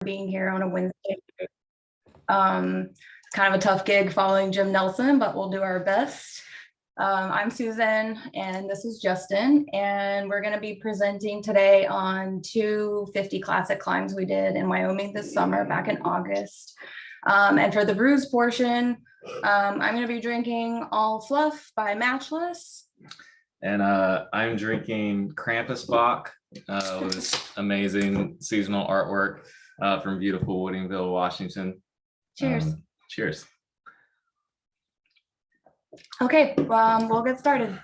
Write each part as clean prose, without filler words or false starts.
being here on a Wednesday. It's kind of a tough gig following Jim Nelson, but we'll do our best. I'm Susan and this is Justin, and we're going to be presenting today on 250 classic climbs we did in Wyoming this summer back in August. And for the Brews portion, I'm going to be drinking All Fluff by Matchless. And I'm drinking Krampus Bock with this amazing seasonal artwork from beautiful Woodingville, Washington. Cheers. Cheers. Okay, we'll get started.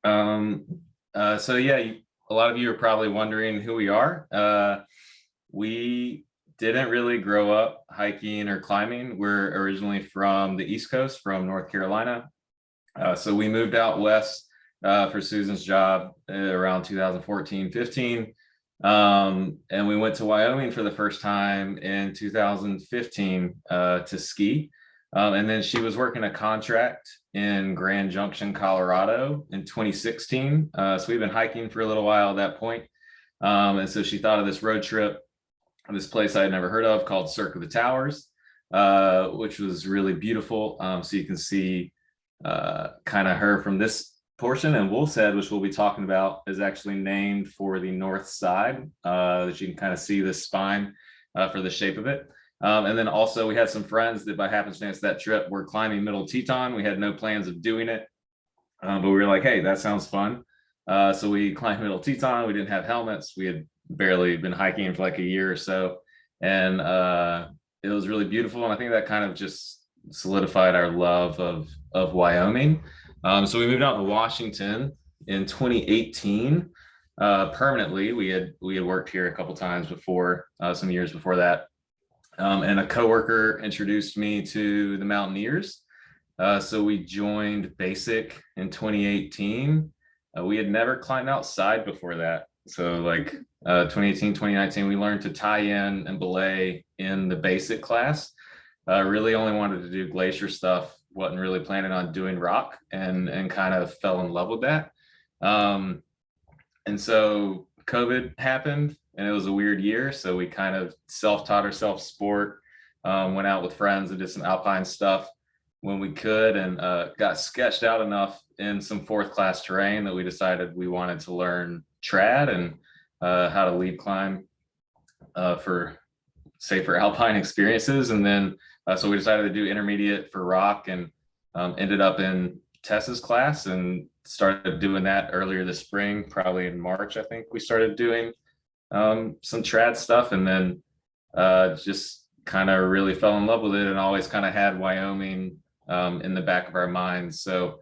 So yeah, a lot of you are probably wondering who we are. We didn't really grow up hiking or climbing. We're originally from the East Coast, from North Carolina. So we moved out west for Susan's job around 2014-15. And we went to Wyoming for the first time in 2015 to ski. And then she was working a contract in Grand Junction, Colorado in 2016. So we've been hiking for a little while at that point. And so she thought of this road trip, this place I had never heard of called Cirque of the Towers, which was really beautiful. So you can see kind of her from this portion, and Wolf's Head, which we'll be talking about, is actually named for the north side, that you can kind of see the spine for the shape of it. And then also we had some friends that by happenstance that trip were climbing Middle Teton. We had no plans of doing it, but we were like, hey, that sounds fun. So we climbed Middle Teton. We didn't have helmets. We had barely been hiking for like a year or so. And it was really beautiful. And I think that kind of just solidified our love of Wyoming. So we moved out to Washington in 2018 permanently. We had worked here a couple times before, some years before that. And a coworker introduced me to the Mountaineers. So we joined Basic in 2018. We had never climbed outside before that. So like 2018, 2019, we learned to tie in and belay in the Basic class. Really only wanted to do glacier stuff. Wasn't really planning on doing rock, and kind of fell in love with that. And so COVID happened, and it was a weird year. So we kind of self-taught ourselves sport, went out with friends and did some alpine stuff when we could, and got sketched out enough in some fourth class terrain that we decided we wanted to learn trad and how to lead climb for safer alpine experiences. And then so we decided to do intermediate for rock, and ended up in Tessa's class and started doing that earlier this spring, probably in March. I think we started doing some trad stuff, and then just kind of really fell in love with it, and always kind of had Wyoming in the back of our minds. So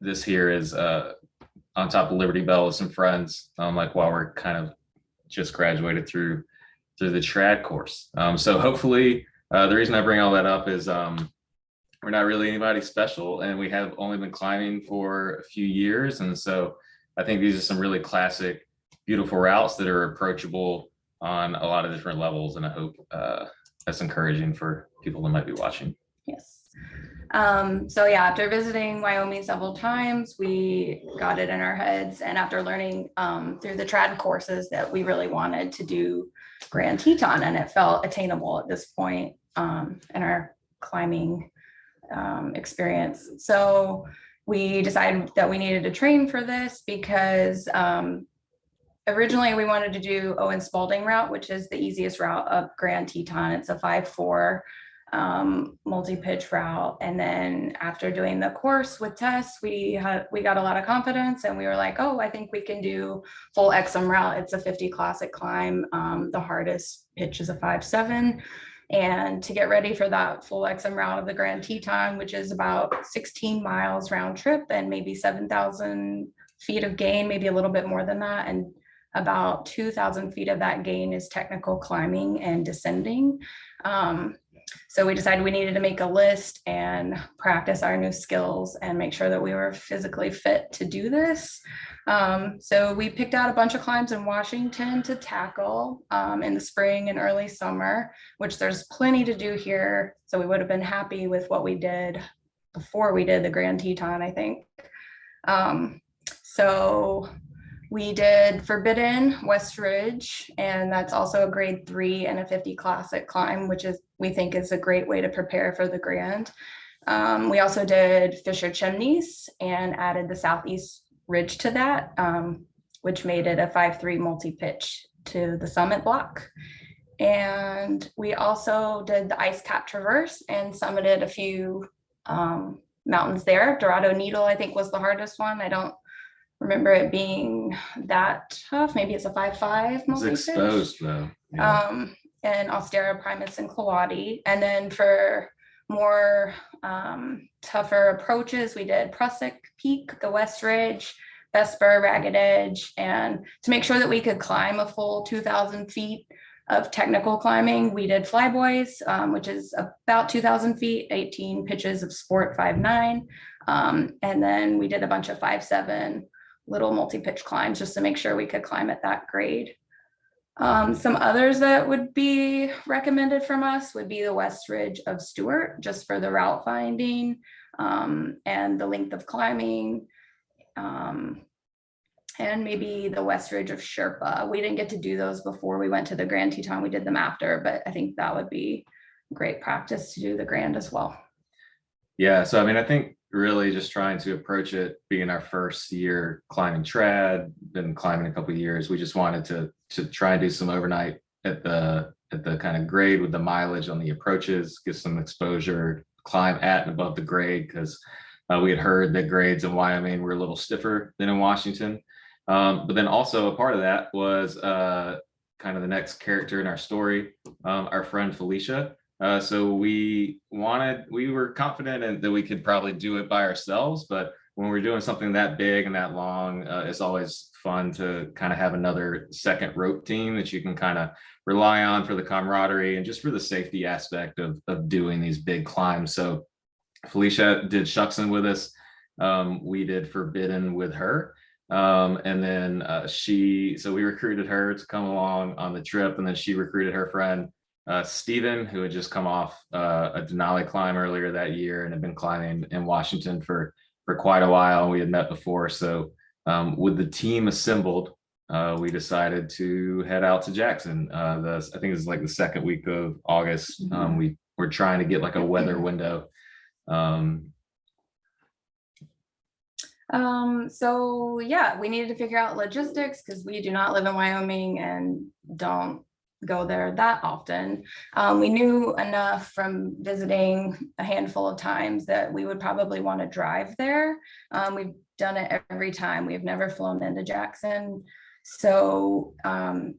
this here is on top of Liberty Bell with some friends, like while we're kind of just graduated through the trad course. So hopefully the reason I bring all that up is we're not really anybody special, and we have only been climbing for a few years. And so I think these are some really classic, beautiful routes that are approachable on a lot of different levels. And I hope that's encouraging for people that might be watching. Yes. So yeah, after visiting Wyoming several times, we got it in our heads, and after learning through the trad courses that we really wanted to do Grand Teton, and it felt attainable at this point in our climbing experience. So we decided that we needed to train for this because originally we wanted to do Owen Spalding route, which is the easiest route up Grand Teton. It's a 5-4 multi-pitch route. And then after doing the course with Tess, we got a lot of confidence, and we were like, oh, I think we can do full Exum route. It's a 50 classic climb. The hardest pitch is a 5-7. And to get ready for that full Exum route of the Grand Teton, which is about 16 miles round trip and maybe 7,000 feet of gain, maybe a little bit more than that. And about 2,000 feet of that gain is technical climbing and descending. So we decided we needed to make a list and practice our new skills and make sure that we were physically fit to do this. So we picked out a bunch of climbs in Washington to tackle in the spring and early summer, which there's plenty to do here. So we would have been happy with what we did before we did the Grand Teton, I think. So We did Forbidden, West Ridge, and that's also a grade 3 and a 50 classic climb, which is we think is a great way to prepare for the Grand. We also did Fisher Chimneys and added the Southeast Ridge to that, which made it a 5-3 multi-pitch to the summit block. And we also did the Ice Cap Traverse and summited a few mountains there. Dorado Needle, I think, was the hardest one. I don't remember it being that tough. Maybe it's a 5-5 It's multi-pitch. exposed though. Yeah. And Austera Primus and Klawati. And then for more tougher approaches, we did Prusik Peak, the West Ridge, Vesper, Ragged Edge, and to make sure that we could climb a full 2,000 feet of technical climbing, we did Flyboys, which is about 2,000 feet, 18 pitches of sport 5-9. And then we did a bunch of 5-7 little multi-pitch climbs just to make sure we could climb at that grade. Some others that would be recommended from us would be the West Ridge of Stewart, just for the route finding and the length of climbing. And maybe the West Ridge of Sherpa. We didn't get to do those before we went to the Grand Teton. We did them after, but I think that would be great practice to do the Grand as well. Yeah, so I mean, I think really just trying to approach it being our first year climbing trad, been climbing a couple of years. We just wanted to try and do some overnight at the kind of grade with the mileage on the approaches, get some exposure, climb at and above the grade, because we had heard that grades in Wyoming were a little stiffer than in Washington. But then also a part of that was kind of the next character in our story, our friend Felicia. So we were confident that we could probably do it by ourselves, but when we're doing something that big and that long, it's always fun to kind of have another second rope team that you can kind of rely on for the camaraderie and just for the safety aspect of doing these big climbs. So Felicia did Shuckson with us. We did Forbidden with her. And then so we recruited her to come along on the trip, and then she recruited her friend Steven, who had just come off a Denali climb earlier that year and had been climbing in Washington for quite a while. We had met before, so with the team assembled, we decided to head out to Jackson. I think it's like the second week of August. We were trying to get like a weather window. So yeah, we needed to figure out logistics because we do not live in Wyoming and don't go there that often. We knew enough from visiting a handful of times that we would probably want to drive there. We've done it every time. We've never flown into Jackson. So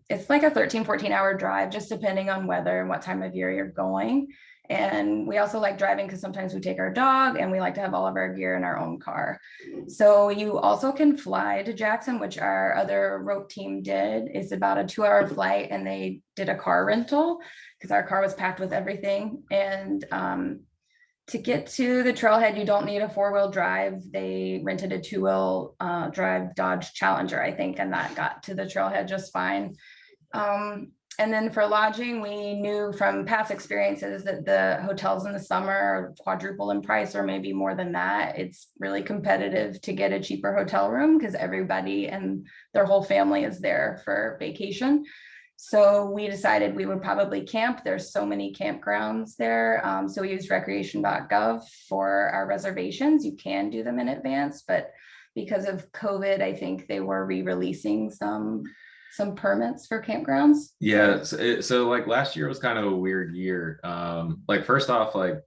it's like a 13-14 hour drive, just depending on weather and what time of year you're going. And we also like driving because sometimes we take our dog and we like to have all of our gear in our own car. So you also can fly to Jackson, which our other rope team did. It's about a 2-hour flight, and they did a car rental because our car was packed with everything. And to get to the trailhead, you don't need a 4-wheel drive. They rented a 2-wheel drive Dodge Challenger, I think, and that got to the trailhead just fine. And then for lodging, we knew from past experiences that the hotels in the summer are quadruple in price or maybe more than that. It's really competitive to get a cheaper hotel room because everybody and their whole family is there for vacation. So we decided we would probably camp. There's so many campgrounds there. So we used recreation.gov for our reservations. You can do them in advance, but because of COVID, I think they were re-releasing some permits for campgrounds. Yeah, so like last year was kind of a weird year. Like first off, like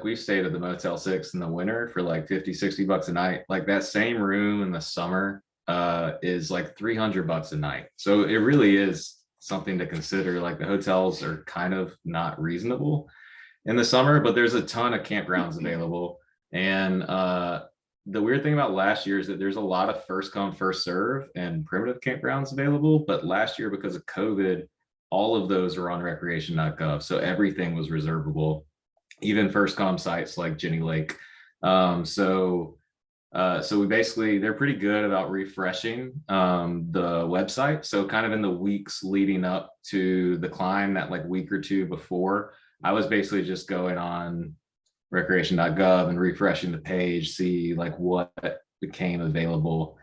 we stayed at the Motel 6 in the winter for like $50-$60 a night. Like that same room in the summer is like $300 a night. So it really is something to consider. Like the hotels are kind of not reasonable in the summer, but there's a ton of campgrounds available. And the weird thing about last year is that there's a lot of first come, first serve and primitive campgrounds available. But last year, because of COVID, all of those were on recreation.gov. So everything was reservable, even first come sites like Jenny Lake. So we basically, they're pretty good about refreshing the website. So kind of in the weeks leading up to the climb, that like week or two before, I was basically just going on recreation.gov and refreshing the page, see like what became available.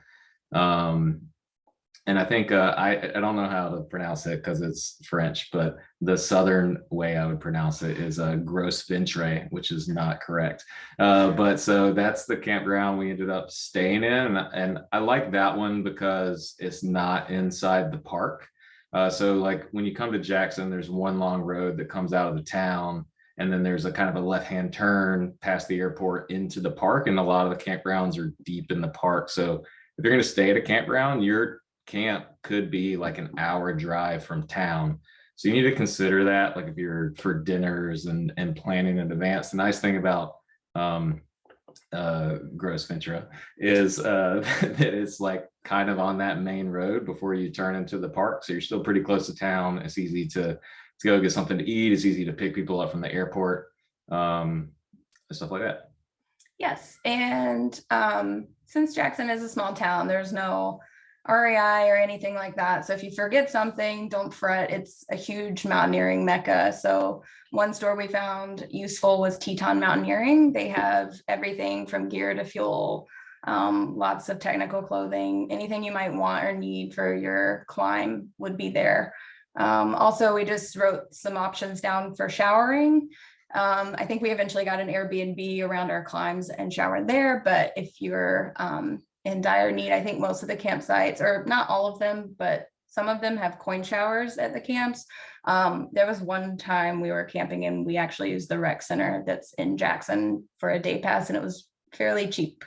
And I think I don't know how to pronounce it because it's French, but the southern way I would pronounce it is Gros Ventre, which is not correct. But so that's the campground we ended up staying in, and I like that one because it's not inside the park. So like when you come to Jackson, there's one long road that comes out of the town, and then there's a kind of a left-hand turn past the airport into the park, and a lot of the campgrounds are deep in the park. So if you're going to stay at a campground, your camp could be like an hour drive from town. So you need to consider that, like if you're for dinners and planning in advance. The nice thing about Gros Ventre is that it's like kind of on that main road before you turn into the park. So you're still pretty close to town. It's easy to go get something to eat. It's easy to pick people up from the airport, stuff like that. Yes, and since Jackson is a small town, there's no REI or anything like that. So if you forget something, don't fret. It's a huge mountaineering mecca. So one store we found useful was Teton Mountaineering. They have everything from gear to fuel, lots of technical clothing, anything you might want or need for your climb would be there. Also, we just wrote some options down for showering. I think we eventually got an Airbnb around our climbs and showered there, but if you're in dire need, I think most of the campsites, or not all of them, but some of them have coin showers at the camps. There was one time we were camping and we actually used the rec center that's in Jackson for a day pass, and it was fairly cheap.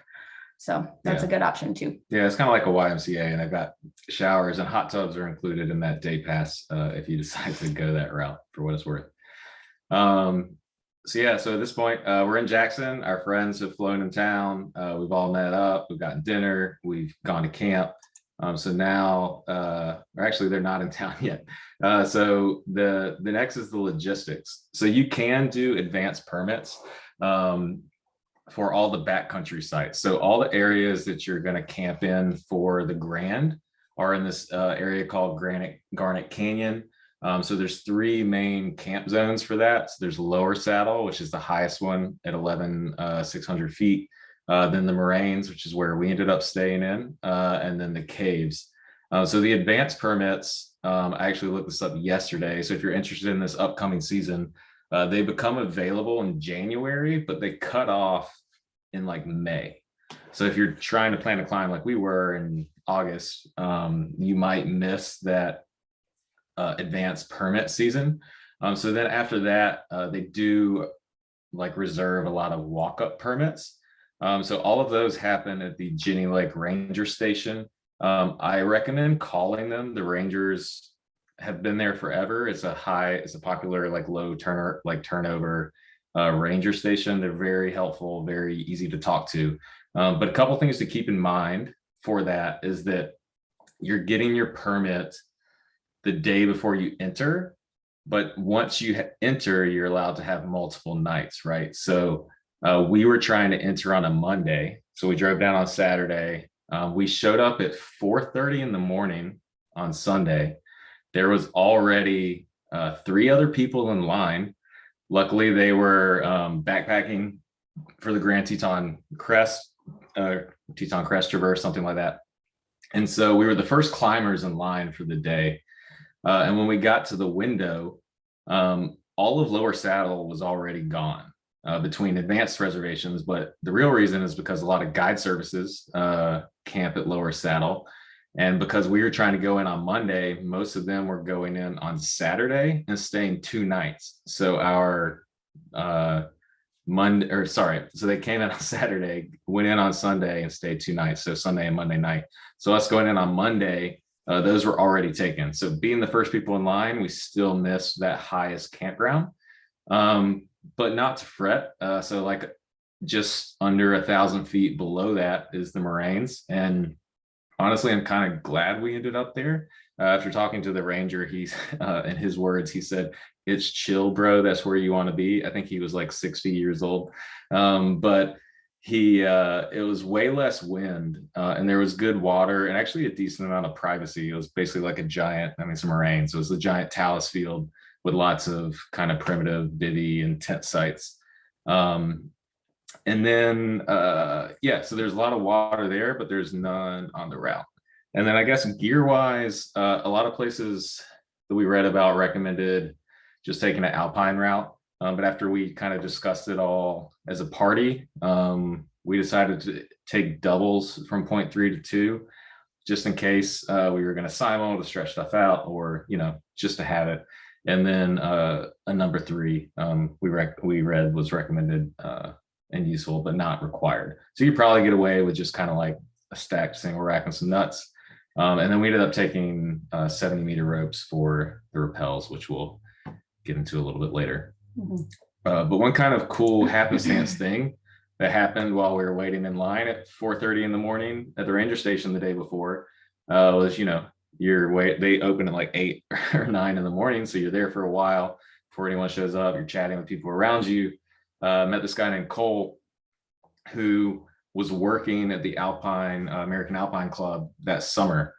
So that's a good option too. Yeah, it's kind of like a YMCA, and they've got showers and hot tubs are included in that day pass if you decide to go that route, for what it's worth. So yeah, so at this point, we're in Jackson. Our friends have flown in town. We've all met up. We've gotten dinner. We've gone to camp. So now, or actually, they're not in town yet. So the next is the logistics. So you can do advanced permits for all the backcountry sites. So all the areas that you're going to camp in for the Grand are in this area called Garnet Canyon. So there's three main camp zones for that. So there's Lower Saddle, which is the highest one at 11,600 feet. Then the Moraines, which is where we ended up staying in, and then the caves. So the advanced permits, I actually looked this up yesterday. So if you're interested in this upcoming season, they become available in January, but they cut off in like May. So if you're trying to plan a climb like we were in August, you might miss that advanced permit season. So then after that, they do like reserve a lot of walk-up permits. So all of those happen at the Jenny Lake Ranger Station. I recommend calling them. The Rangers have been there forever. It's a popular like low turnover ranger station. They're very helpful, very easy to talk to. But a couple things to keep in mind for that is that you're getting your permit the day before you enter, but once you enter, you're allowed to have multiple nights, right? So we were trying to enter on a Monday, so we drove down on Saturday. We showed up at 4:30 in the morning on Sunday. There was already 3 other people in line. Luckily, they were backpacking for the Grand Teton Crest Traverse, something like that. And so we were the first climbers in line for the day. And when we got to the window, all of Lower Saddle was already gone between advanced reservations. But the real reason is because a lot of guide services camp at Lower Saddle. And because we were trying to go in on Monday, most of them were going in on Saturday and staying 2 nights. So our so they came in on Saturday, went in on Sunday and stayed 2 nights. So Sunday and Monday night. So us going in on Monday, those were already taken. So being the first people in line, we still missed that highest campground, but not to fret. So like just under 1,000 feet below that is the Moraines. And honestly, I'm kind of glad we ended up there. After talking to the ranger, he's in his words, he said, "It's chill, bro. That's where you want to be." I think he was like 60 years old. But it was way less wind and there was good water and actually a decent amount of privacy. It was basically like some moraines. So it was a giant talus field with lots of kind of primitive bivvy and tent sites. And then, so there's a lot of water there, but there's none on the route. And then I guess gear wise, a lot of places that we read about recommended just taking an alpine route. But after we kind of discussed it all as a party, we decided to take doubles from point 3 to 2, just in case we were going to simul to stretch stuff out, or just to have it. And then a number 3 we read was recommended and useful, but not required. So you probably get away with just kind of like a stacked single rack and some nuts. And then we ended up taking 70-meter ropes for the rappels, which we'll get into a little bit later. But one kind of cool happenstance thing that happened while we were waiting in line at 4:30 in the morning at the ranger station the day before was, they open at like 8 or 9 in the morning. So you're there for a while before anyone shows up. You're chatting with people around you. Met this guy named Cole who was working at the American Alpine Club that summer.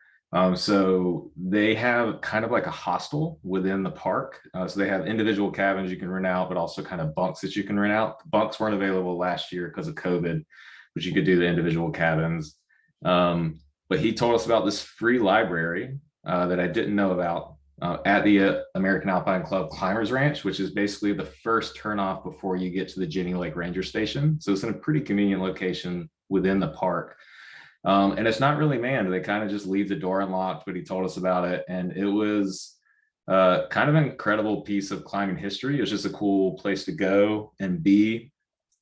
So they have kind of like a hostel within the park. So they have individual cabins you can rent out, but also kind of bunks that you can rent out. The bunks weren't available last year because of COVID, but you could do the individual cabins. But he told us about this free library that I didn't know about at the American Alpine Club Climbers Ranch, which is basically the first turnoff before you get to the Jenny Lake Ranger Station. So it's in a pretty convenient location within the park. And it's not really manned. They kind of just leave the door unlocked, but he told us about it. And it was kind of an incredible piece of climbing history. It was just a cool place to go and be.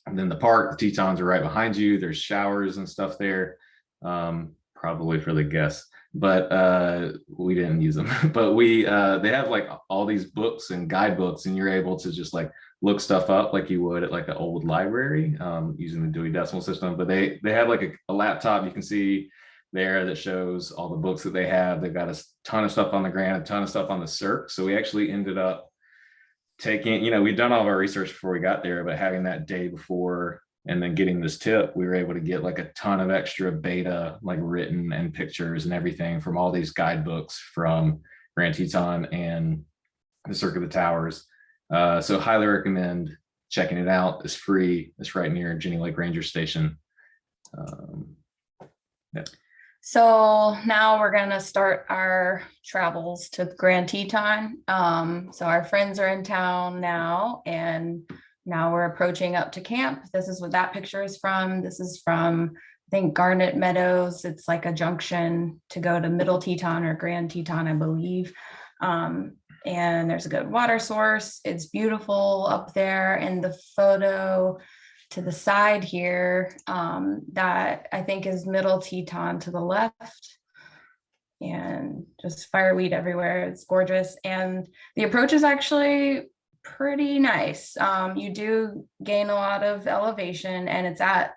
And then the park, the Tetons are right behind you. There's showers and stuff there, probably for the guests, but we didn't use them. But they have like all these books and guidebooks, and you're able to just like look stuff up like you would at like an old library using the Dewey Decimal System. But they have like a laptop you can see there that shows all the books that they have. They've got a ton of stuff on the Grand, a ton of stuff on the Cirque. So we actually ended up taking, we'd done all of our research before we got there, but having that day before and then getting this tip, we were able to get like a ton of extra beta, like written and pictures and everything from all these guidebooks from Grand Teton and the Cirque of the Towers. So highly recommend checking it out. It's free. It's right near Jenny Lake Ranger Station. Yeah. So now we're going to start our travels to Grand Teton. So our friends are in town now, and now we're approaching up to camp. This is what that picture is from. This is from, I think, Garnet Meadows. It's like a junction to go to Middle Teton or Grand Teton, I believe. And there's a good water source. It's beautiful up there. And the photo to the side here, that I think is Middle Teton to the left, and just fireweed everywhere. It's gorgeous. And the approach is actually pretty nice. You do gain a lot of elevation, and it's at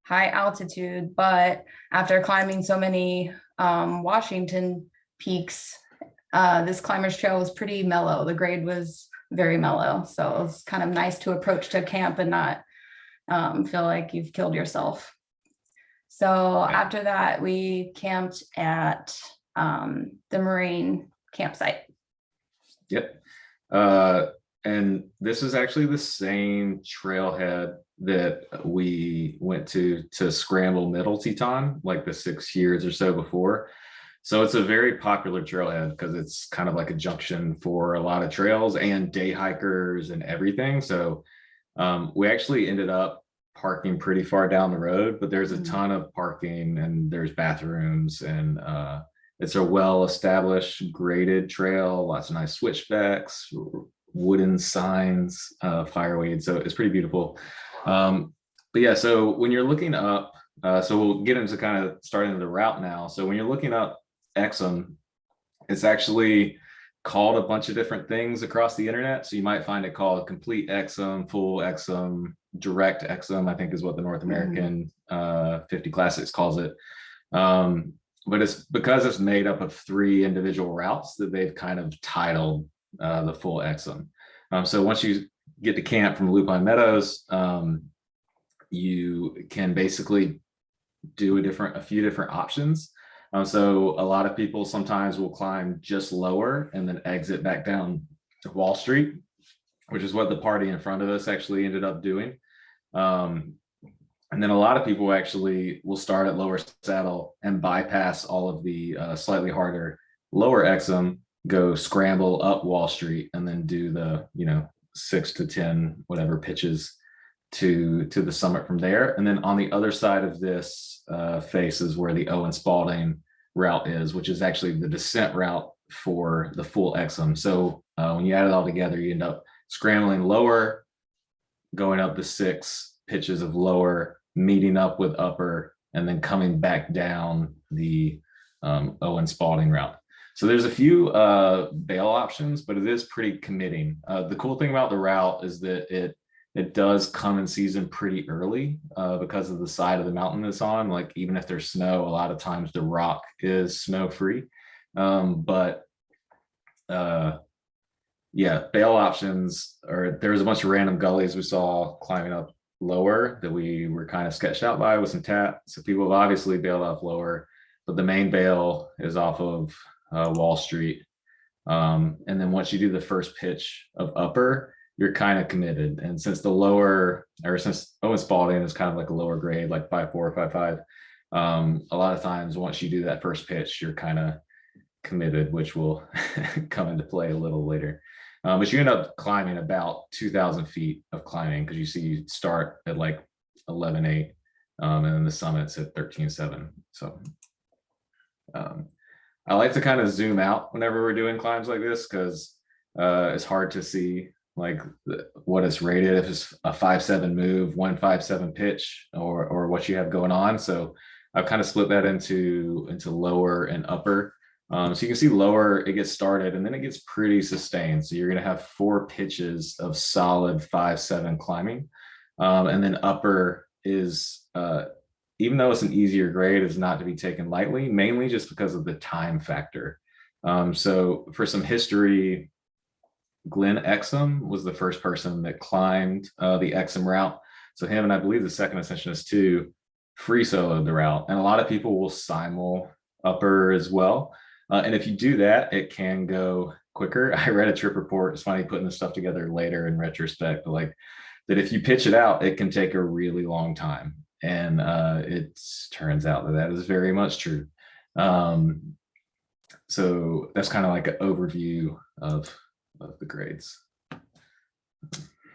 high altitude, but after climbing so many Washington peaks, this climber's trail was pretty mellow. The grade was very mellow. So it was kind of nice to approach to camp and not feel like you've killed yourself. So after that, we camped at the Marine campsite. Yep. And this is actually the same trailhead that we went to scramble Middle Teton, like the 6 years or so before. So it's a very popular trailhead because it's kind of like a junction for a lot of trails and day hikers and everything. So we actually ended up parking pretty far down the road, but there's a ton of parking and there's bathrooms, and it's a well-established graded trail, lots of nice switchbacks, wooden signs, fireweed. So it's pretty beautiful. But yeah, so when you're looking up, so we'll get into kind of starting the route now. So when you're looking up Exum, it's actually called a bunch of different things across the internet. So you might find it called Complete Exum, Full Exum, Direct Exum, I think is what the North American 50 Classics calls it. But it's because it's made up of 3 individual routes that they've kind of titled the Full Exum. So once you get to camp from Lupine Meadows, you can basically do a few different options. So a lot of people sometimes will climb just lower and then exit back down to Wall Street, which is what the party in front of us actually ended up doing. And then a lot of people actually will start at lower saddle and bypass all of the slightly harder lower Exum, go scramble up Wall Street, and then do the 6 to 10 whatever pitches to the summit from there. And then on the other side of this face is where the Owen Spalding route is, which is actually the descent route for the full Exum. So when you add it all together, you end up scrambling lower, going up the 6 pitches of lower, meeting up with upper, and then coming back down the Owen Spalding route. So there's a few bail options, but it is pretty committing. The cool thing about the route is that it does come in season pretty early because of the side of the mountain it's on. Like even if there's snow, a lot of times the rock is snow free. Yeah, bail options, or there was a bunch of random gullies we saw climbing up lower that we were kind of sketched out by with some tap. So people have obviously bailed off lower, but the main bail is off of Wall Street. And then once you do the first pitch of upper, you're kind of committed. And since the lower, or since Owen Spalding is kind of like a lower grade, like 5.4, 5.5, a lot of times once you do that first pitch, you're kind of committed, which will come into play a little later. But you end up climbing about 2,000 feet of climbing, because you start at like 11.8, and then the summit's at 13.7. So I like to kind of zoom out whenever we're doing climbs like this, because it's hard to see like what it's rated, if it's a 5.7 move, 1.57 pitch, or what you have going on. So I've kind of split that into lower and upper. So you can see lower, it gets started and then it gets pretty sustained. So you're going to have 4 pitches of solid 5.7 climbing. And then upper is, even though it's an easier grade, is not to be taken lightly, mainly just because of the time factor. So for some history, Glenn Exum was the first person that climbed the Exum route. So him, and I believe the second ascensionist too, free soloed the route. And a lot of people will simul upper as well. And if you do that, it can go quicker. I read a trip report. It's funny putting this stuff together later in retrospect, but like that if you pitch it out, it can take a really long time. And it turns out that is very much true. So that's kind of like an overview of the grades.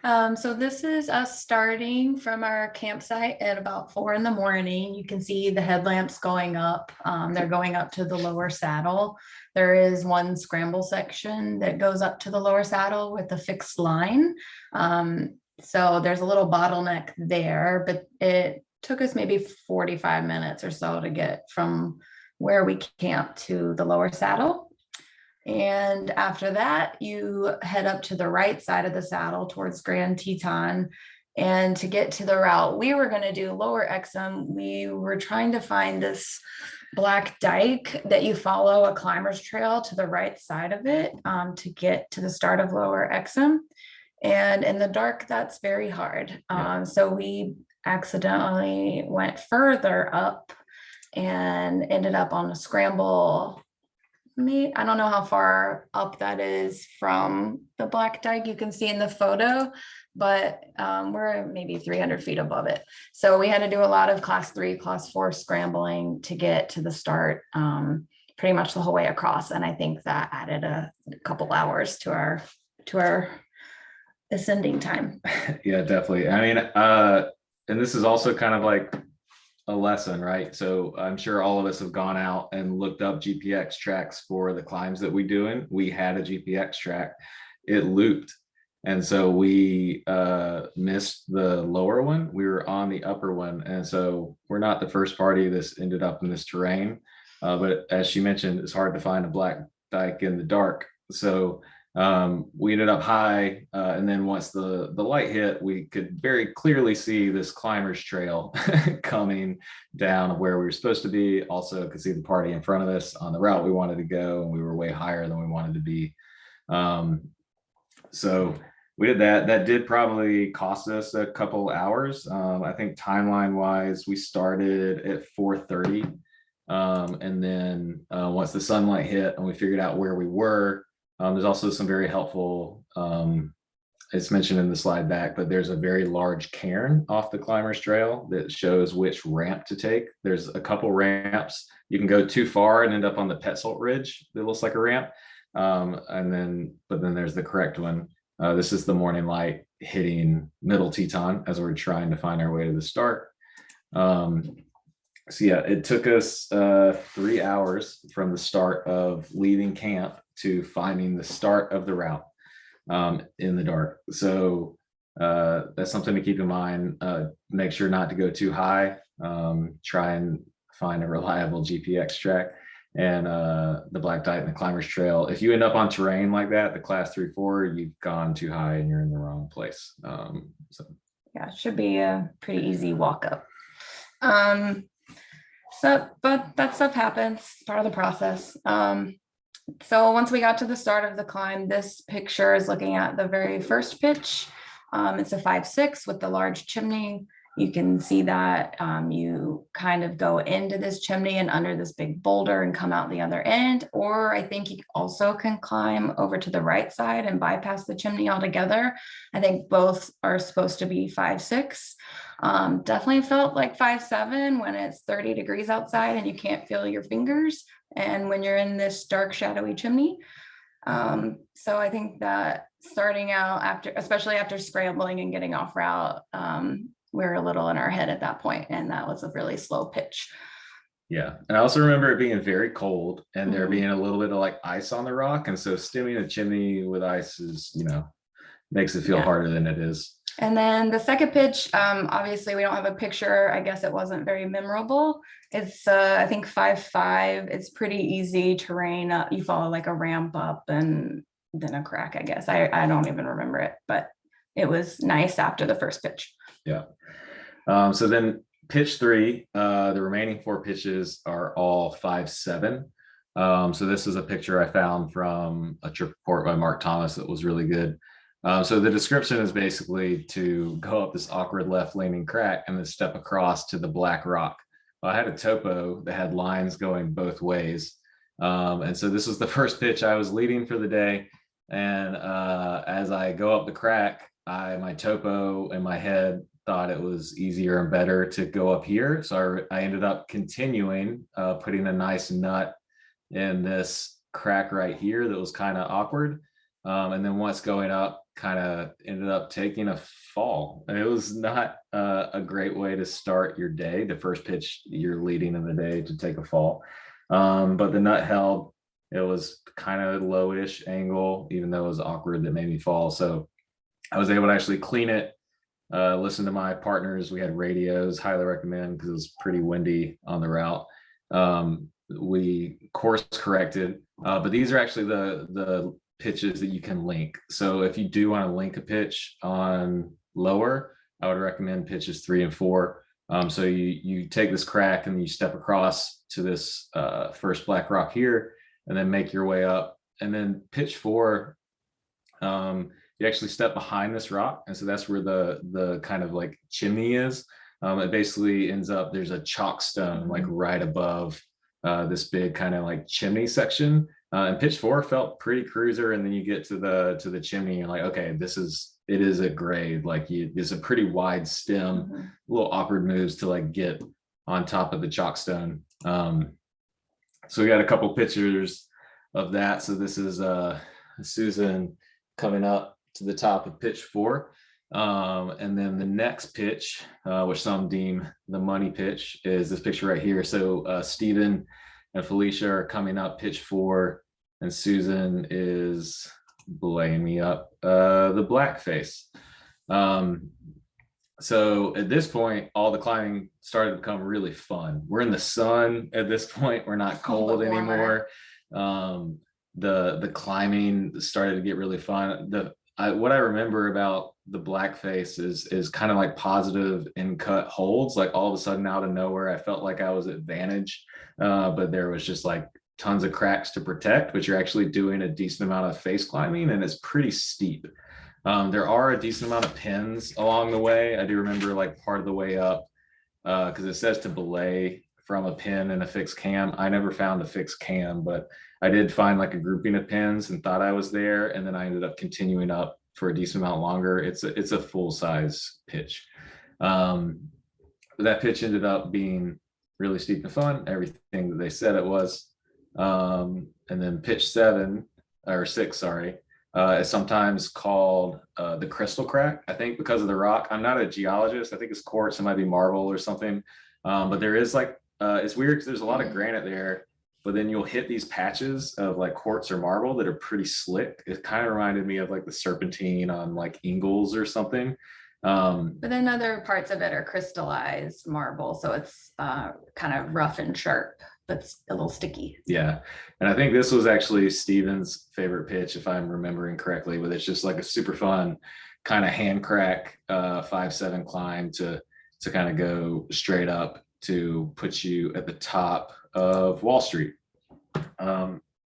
So this is us starting from our campsite at about 4 a.m. You can see the headlamps going up. They're going up to the lower saddle. There is one scramble section that goes up to the lower saddle with a fixed line. So there's a little bottleneck there, but it took us maybe 45 minutes or so to get from where we camped to the lower saddle. And after that, you head up to the right side of the saddle towards Grand Teton. And to get to the route we were going to do, lower Exum, we were trying to find this black dike that you follow a climber's trail to the right side of it to get to the start of lower Exum. And in the dark, that's very hard. So we accidentally went further up and ended up on a scramble. I don't know how far up that is from the black dike you can see in the photo, but we're maybe 300 feet above it. So we had to do a lot of class 3, class 4 scrambling to get to the start pretty much the whole way across. And I think that added a couple hours to our ascending time. Yeah, definitely. I mean, and this is also kind of like a lesson, right? So I'm sure all of us have gone out and looked up GPX tracks for the climbs that we doing. We had a GPX track, it looped. And so we missed the lower one. We were on the upper one. And so we're not the first party that's ended up in this terrain. But as she mentioned, it's hard to find a black dike in the dark. So we ended up high, and then once the light hit, we could very clearly see this climber's trail coming down where we were supposed to be. Also could see the party in front of us on the route we wanted to go, and we were way higher than we wanted to be. So we did that. That did probably cost us a couple hours. I think timeline wise, we started at 4:30, and then once the sunlight hit and we figured out where we were, there's also some very helpful it's mentioned in the slide back, but there's a very large cairn off the climbers trail that shows which ramp to take. There's a couple ramps. You can go too far and end up on the Petzold Ridge that looks like a ramp. But then there's the correct one. This is the morning light hitting Middle Teton as we're trying to find our way to the start. So yeah, it took us 3 hours from the start of leaving camp to finding the start of the route in the dark. So that's something to keep in mind. Make sure not to go too high. Try and find a reliable GPX track. And the Black Titan, the Climbers Trail. If you end up on terrain like that, the class 3-4, you've gone too high and you're in the wrong place. So yeah, it should be a pretty easy walk up. But that stuff happens, part of the process. So once we got to the start of the climb, this picture is looking at the very first pitch. It's a 5-6 with the large chimney. You can see that you kind of go into this chimney and under this big boulder and come out the other end. Or I think you also can climb over to the right side and bypass the chimney altogether. I think both are supposed to be 5-6. Definitely felt like 5-7 when it's 30 degrees outside and you can't feel your fingers. And when you're in this dark, shadowy chimney. So I think that starting out especially after scrambling and getting off route, we're a little in our head at that point, and that was a really slow pitch. Yeah, and I also remember it being very cold and there being a little bit of like ice on the rock, and so stemming a chimney with ice is, makes it feel harder than it is. And then the second pitch, obviously we don't have a picture. I guess it wasn't very memorable. It's I think 5-5. It's pretty easy terrain. You follow like a ramp up and then a crack, I guess. I don't even remember it, but it was nice after the first pitch. Yeah. So then pitch 3, the remaining 4 pitches are all 5-7. So this is a picture I found from a trip report by Mark Thomas that was really good. So the description is basically to go up this awkward left leaning crack and then step across to the black rock. I had a topo that had lines going both ways. And so this was the first pitch I was leading for the day. And as I go up the crack, my topo in my head thought it was easier and better to go up here. So I ended up continuing, putting a nice nut in this crack right here that was kind of awkward. And then once going up, kind of ended up taking a fall. And it was not a great way to start your day, the first pitch you're leading in the day, to take a fall. But the nut held. It was kind of lowish angle, even though it was awkward, that made me fall. So I was able to actually clean it, listen to my partners. We had radios, highly recommend, because it was pretty windy on the route. We course corrected, but these are actually the pitches that you can link. So if you do want to link a pitch on lower, I would recommend pitches 3 and 4. So you take this crack and you step across to this first black rock here, and then make your way up. And then pitch 4, you actually step behind this rock, and so that's where the kind of like chimney is. It basically ends up, there's a chalk stone like right above this big kind of like chimney section. And pitch 4 felt pretty cruiser, and then you get to the chimney, and you're like, okay, it is a grade. Like it's a pretty wide stem, little awkward moves to like get on top of the chalk stone. So we got a couple pictures of that. So this is Susan coming up to the top of pitch 4. And then the next pitch, which some deem the money pitch, is this picture right here. So Stephen and Felicia are coming up pitch 4, and Susan is belaying me up the black face. So at this point, all the climbing started to become really fun. We're in the sun at this point. We're not cold anymore. The climbing started to get really fun. What I remember about the black face is kind of like positive in cut holds. Like all of a sudden, out of nowhere, I felt like I was at vantage, but there was just like tons of cracks to protect, but you're actually doing a decent amount of face climbing, and it's pretty steep. There are a decent amount of pins along the way. I do remember like part of the way up, because it says to belay from a pin and a fixed cam. I never found a fixed cam, but I did find like a grouping of pins and thought I was there. And then I ended up continuing up for a decent amount longer. It's a full size pitch. That pitch ended up being really steep and fun, everything that they said it was. And then pitch 7 or 6, sorry, is sometimes called the crystal crack, I think, because of the rock. I'm not a geologist. I think it's quartz. It might be marble or something. But there is like, it's weird because there's a lot of granite there, but then you'll hit these patches of like quartz or marble that are pretty slick. It kind of reminded me of like the serpentine on like Ingalls or something. But then other parts of it are crystallized marble, so it's kind of rough and sharp, but a little sticky. Yeah, and I think this was actually Steven's favorite pitch, if I'm remembering correctly. But it's just like a super fun kind of hand crack 5-7 climb to kind of go straight up to put you at the top of Wall Street.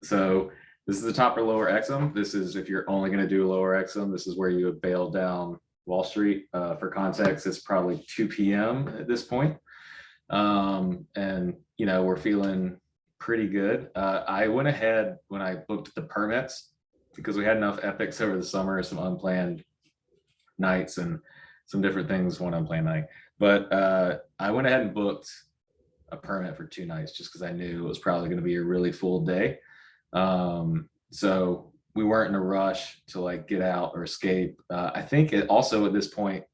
So this is the top or lower Exum. This is if you're only going to do lower Exum. This is where you would bail down Wall Street. For context, it's probably 2 p.m. at this point. And you know, we're feeling pretty good. I went ahead when I booked the permits because we had enough epics over the summer, some unplanned nights and some different things one unplanned night. But I went ahead and booked a permit for 2 nights just because I knew it was probably going to be a really full day. So we weren't in a rush to like get out or escape. I think it also at this point,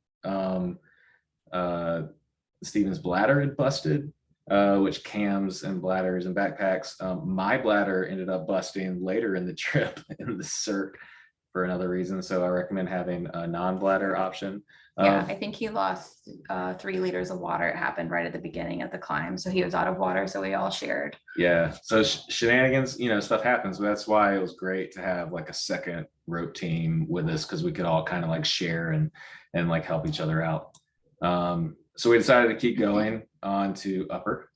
Steven's bladder had busted, which cams and bladders and backpacks. My bladder ended up busting later in the trip in the Cirque for another reason. So I recommend having a non-bladder option. Yeah, I think he lost 3 liters of water. It happened right at the beginning of the climb. So he was out of water. So we all shared. Yeah. So shenanigans, you know, stuff happens. But that's why it was great to have like a second rope team with us because we could all kind of like share and like help each other out. So we decided to keep going on to upper.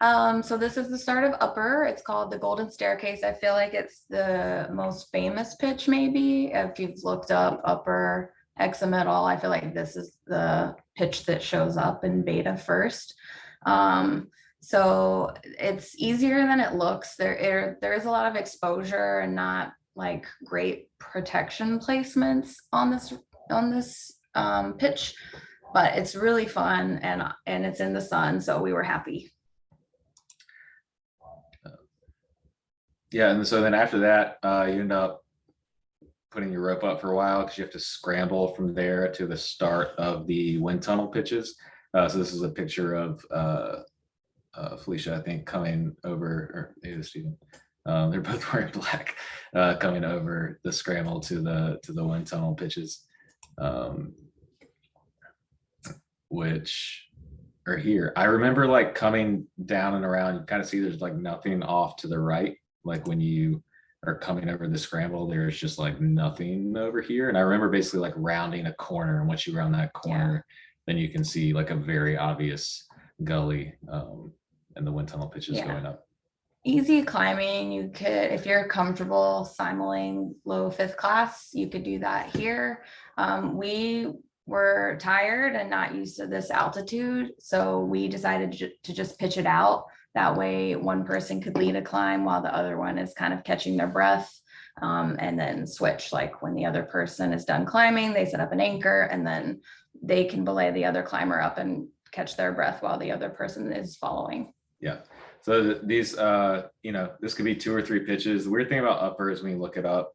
So this is the start of upper. It's called the Golden Staircase. I feel like it's the most famous pitch, maybe. If you've looked up upper Exum at all, I feel like this is the pitch that shows up in beta first. So it's easier than it looks. There is a lot of exposure and not like great protection placements on this pitch, but it's really fun and it's in the sun, so we were happy. Yeah, and so then after that, you end up putting your rope up for a while because you have to scramble from there to the start of the wind tunnel pitches. So this is a picture of Felicia, I think, coming over, or maybe Stephen. They're both wearing black, coming over the scramble to the wind tunnel pitches, which are here. I remember like coming down and around. You kind of see there's like nothing off to the right. Like when you are coming over the scramble, there's just like nothing over here. And I remember basically like rounding a corner, and once you round that corner, then you can see like a very obvious gully and the wind tunnel pitches going up. Easy climbing. You could, if you're comfortable simuling low 5th class, you could do that here. We were tired and not used to this altitude, so we decided to just pitch it out. That way one person could lead a climb while the other one is kind of catching their breath, and then switch. Like when the other person is done climbing, they set up an anchor and then they can belay the other climber up and catch their breath while the other person is following. Yeah. So these, you know, this could be 2 or 3 pitches. The weird thing about upper is when you look it up,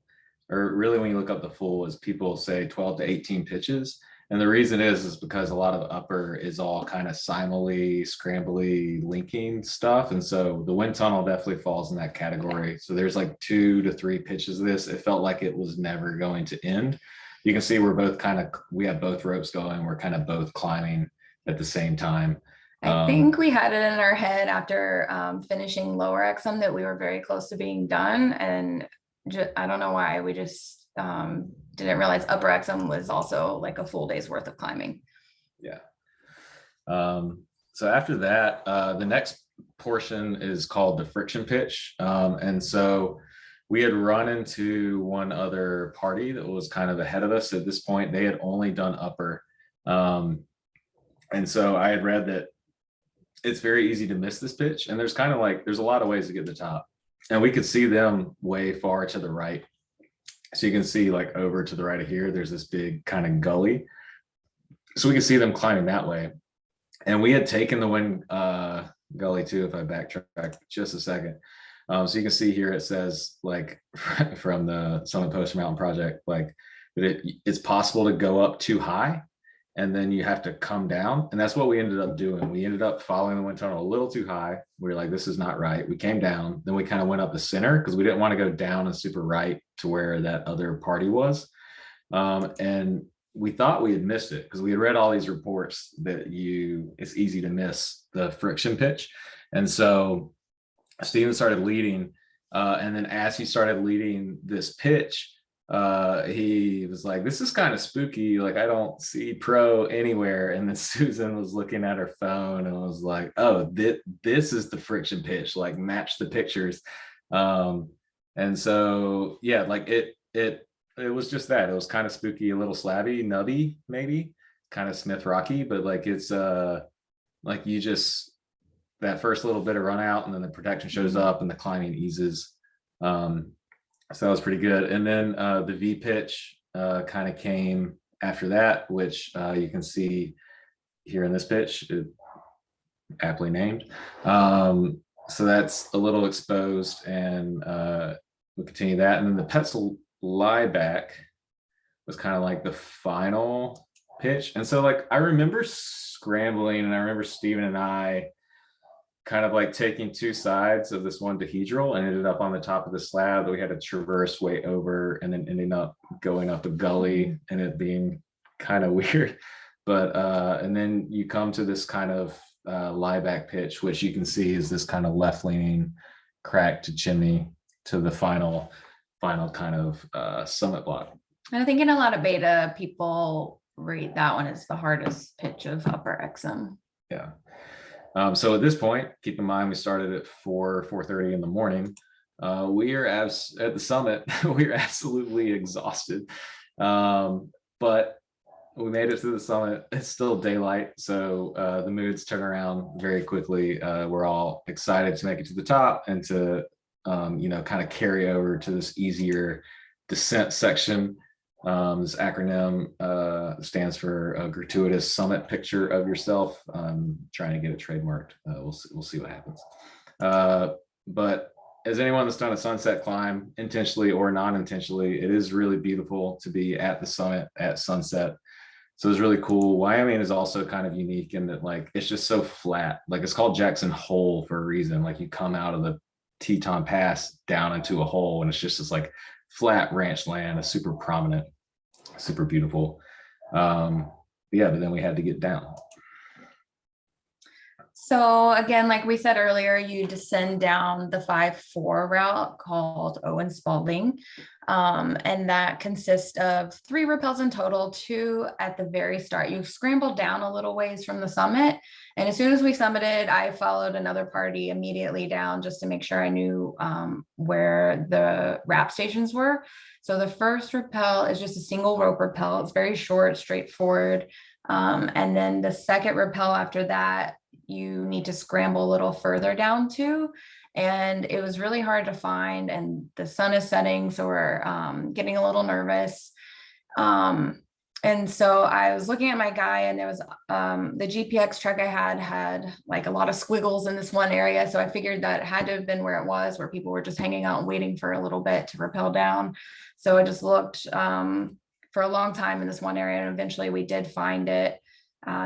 or really when you look up the full, is people say 12 to 18 pitches. And the reason is because a lot of upper is all kind of simully, scrambly, linking stuff. And so the wind tunnel definitely falls in that category. So there's like 2 to 3 pitches of this. It felt like it was never going to end. You can see we're both we have both ropes going. We're kind of both climbing at the same time. I think we had it in our head after finishing lower Exum that we were very close to being done. And I don't know why, we just didn't realize upper Exum was also like a full day's worth of climbing. Yeah. So after that, the next portion is called the friction pitch. And so we had run into one other party that was kind of ahead of us at this point. They had only done upper. And so I had read that it's very easy to miss this pitch. And there's kind of like, there's a lot of ways to get to the top. And we could see them way far to the right. So you can see like over to the right of here, there's this big kind of gully. So we can see them climbing that way. And we had taken the wind gully too, if I backtrack just a second. So you can see here, it says like from the Summit Poster Mountain Project, like that it's possible to go up too high and then you have to come down. And that's what we ended up doing. We ended up following the wind tunnel a little too high. We were like, this is not right. We came down, then we kind of went up the center because we didn't want to go down and super right to where that other party was. And we thought we had missed it because we had read all these reports that it's easy to miss the friction pitch. And so Steven started leading, and then as he started leading this pitch, he was like, this is kind of spooky, like I don't see pro anywhere. And then Susan was looking at her phone and was like, oh, this is the friction pitch, like match the pictures. And so yeah, like it was just that. It was kind of spooky, a little slabby, nubby, maybe kind of Smith Rocky, but like it's like you just, that first little bit of run out and then the protection shows up and the climbing eases. So that was pretty good. And then the V pitch kind of came after that, which you can see here in this pitch, aptly named. So that's a little exposed, and we'll continue that. And then the Petzl lie back was kind of like the final pitch. And so like I remember scrambling, and I remember Steven and I kind of like taking two sides of this one dihedral and ended up on the top of the slab that we had to traverse way over, and then ending up going up a gully and it being kind of weird. But and then you come to this kind of lie back pitch, which you can see is this kind of left leaning crack to chimney to the final kind of summit block. And I think in a lot of beta, people rate that one as the hardest pitch of Upper Exum. Yeah. So at this point, keep in mind, we started at 4:30 in the morning. We are at the summit. We are absolutely exhausted. But we made it to the summit. It's still daylight. So the moods turn around very quickly. We're all excited to make it to the top and to, kind of carry over to this easier descent section. This acronym stands for a gratuitous summit picture of yourself. Trying to get it trademarked. We'll see what happens. But as anyone that's done a sunset climb, intentionally or non-intentionally, it is really beautiful to be at the summit at sunset. So it's really cool. Wyoming is also kind of unique in that like it's just so flat. Like it's called Jackson Hole for a reason. Like you come out of the Teton Pass down into a hole, and it's just this like flat ranch land, a super prominent, super beautiful. Yeah, but then we had to get down. So again, like we said earlier, you descend down the 5-4 route called Owen Spalding. And that consists of 3 rappels in total, 2 at the very start. You scramble down a little ways from the summit. And as soon as we summited, I followed another party immediately down just to make sure I knew where the wrap stations were. So the first rappel is just a single rope rappel. It's very short, straightforward. And then the second rappel after that, you need to scramble a little further down to, and it was really hard to find, and the sun is setting, so we're getting a little nervous. And so I was looking at my guy, and there was the GPX truck I had like a lot of squiggles in this one area, so I figured that had to have been where it was, where people were just hanging out and waiting for a little bit to rappel down. So I just looked for a long time in this one area, and eventually we did find it.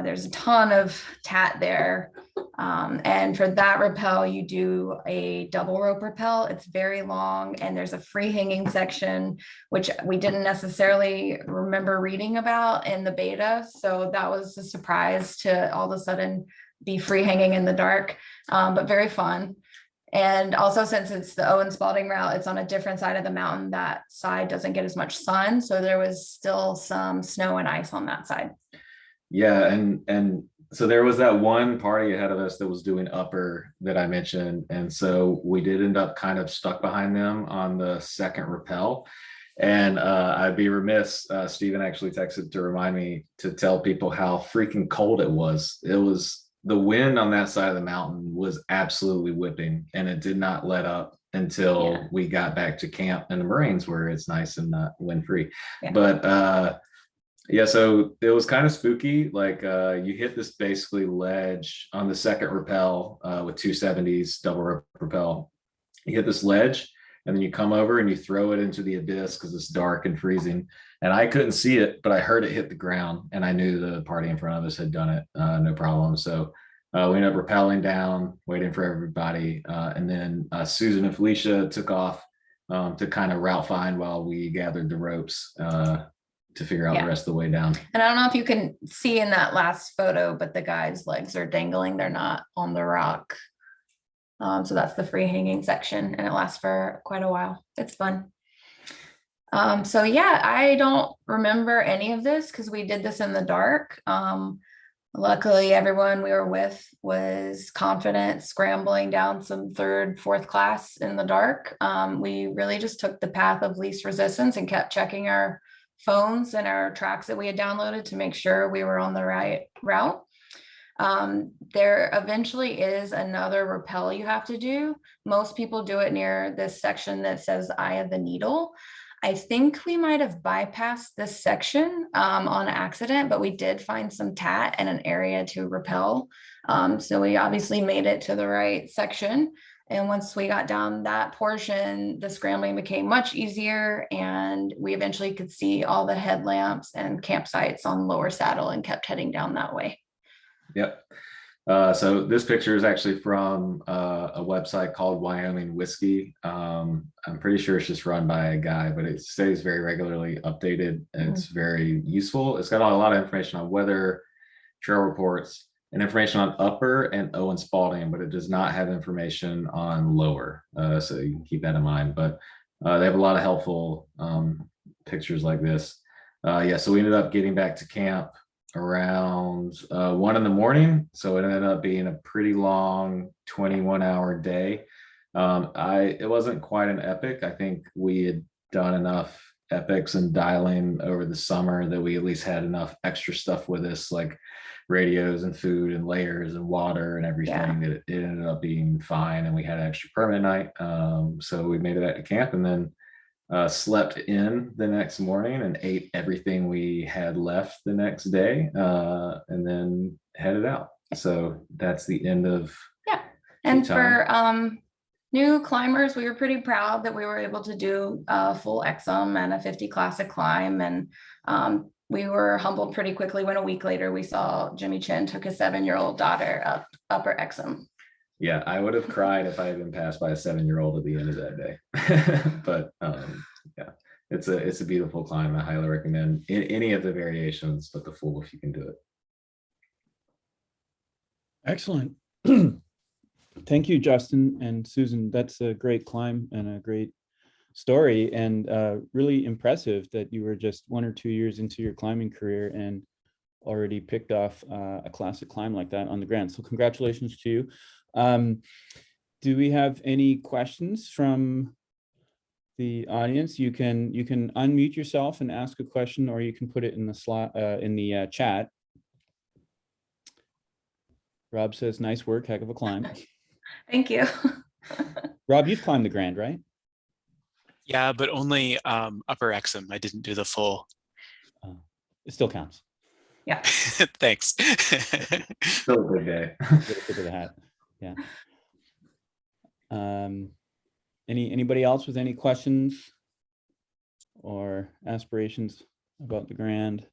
There's a ton of tat there. And for that rappel, you do a double rope rappel. It's very long, and there's a free hanging section, which we didn't necessarily remember reading about in the beta. So that was a surprise to all of a sudden be free hanging in the dark, but very fun. And also, since it's the Owen Spalding route, it's on a different side of the mountain. That side doesn't get as much sun. So there was still some snow and ice on that side. Yeah, and so there was that one party ahead of us that was doing upper that I mentioned, and so we did end up kind of stuck behind them on the second rappel. And I'd be remiss, Steven actually texted to remind me to tell people how freaking cold it was. It was, the wind on that side of the mountain was absolutely whipping, and it did not let up until Yeah. we got back to camp in the Moraines where it's nice and not wind free. Yeah. But yeah, so it was kind of spooky. Like you hit this basically ledge on the second rappel with 270s double rappel. You hit this ledge and then you come over and you throw it into the abyss because it's dark and freezing. And I couldn't see it, but I heard it hit the ground and I knew the party in front of us had done it, no problem. So we ended up rappelling down, waiting for everybody. And then Susan and Felicia took off to kind of route find while we gathered the ropes to figure out the rest of the way down. And I don't know if you can see in that last photo, but the guy's legs are dangling. They're not on the rock. So that's the free hanging section and it lasts for quite a while. It's fun. So yeah, I don't remember any of this because we did this in the dark. Luckily, everyone we were with was confident, scrambling down some third, fourth class in the dark. We really just took the path of least resistance and kept checking our phones and our tracks that we had downloaded to make sure we were on the right route. There eventually is another rappel you have to do. Most people do it near this section that says Eye of the Needle. I think we might have bypassed this section on accident, but we did find some tat and an area to rappel. So we obviously made it to the right section. And once we got down that portion, the scrambling became much easier and we eventually could see all the headlamps and campsites on Lower Saddle and kept heading down that way. Yep. So this picture is actually from a website called Wyoming Whiskey. I'm pretty sure it's just run by a guy, but it stays very regularly updated and it's very useful. It's got a lot of information on weather, trail reports, and information on Upper and Owen Spalding, but it does not have information on Lower. So you can keep that in mind. But they have a lot of helpful pictures like this. Yeah, so we ended up getting back to camp around 1 a.m. So it ended up being a pretty long 21-hour day. It wasn't quite an epic. I think we had done enough epics and dialing over the summer that we at least had enough extra stuff with us, like radios and food and layers and water and everything, that it ended up being fine. And we had an extra permit night. So we made it back to camp and then slept in the next morning and ate everything we had left the next day, and then headed out. So that's the end of And for new climbers, we were pretty proud that we were able to do a full Exum and a 50 classic climb. And we were humbled pretty quickly when a week later we saw Jimmy Chin took his 7-year-old daughter up Upper Exum. Yeah, I would have cried if I had been passed by a 7-year-old at the end of that day. But yeah, it's a beautiful climb. I highly recommend any of the variations, but the full if you can do it. Excellent. Thank you, Justin and Susan. That's a great climb and a great story, and really impressive that you were just 1 or 2 years into your climbing career and already picked off a classic climb like that on the Grand. So congratulations to you. Do we have any questions from the audience? You can unmute yourself and ask a question, or you can put it in the slot in the chat. Rob says, "Nice work, heck of a climb." Thank you. Rob, you've climbed the Grand, right? Yeah, but only Upper Exum. I didn't do the full. It still counts. Yeah. Thanks. Still a good day. Tip of the hat. Yeah. Anybody else with any questions or aspirations about the Grand?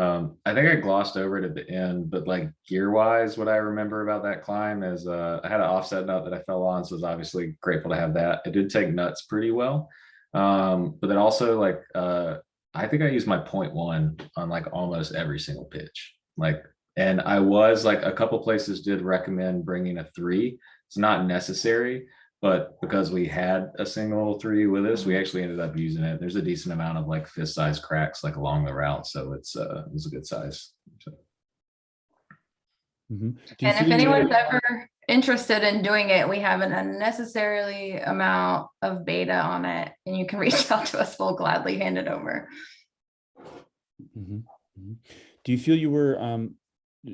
I think I glossed over it at the end, but like gear wise, what I remember about that climb is I had an offset nut that I fell on, so I was obviously grateful to have that. It did take nuts pretty well, but then also like I think I used my 0.1 on like almost every single pitch. Like, and I was like, a couple places did recommend bringing a 3. It's not necessary, but because we had a single 3 with us, we actually ended up using it. There's a decent amount of like fist-sized cracks like along the route, so it was a good size. So. Mm-hmm. And if anyone's ever interested in doing it, we have an unnecessarily amount of beta on it, and you can reach out to us. We'll gladly hand it over. Mm-hmm. Mm-hmm. Do you feel you were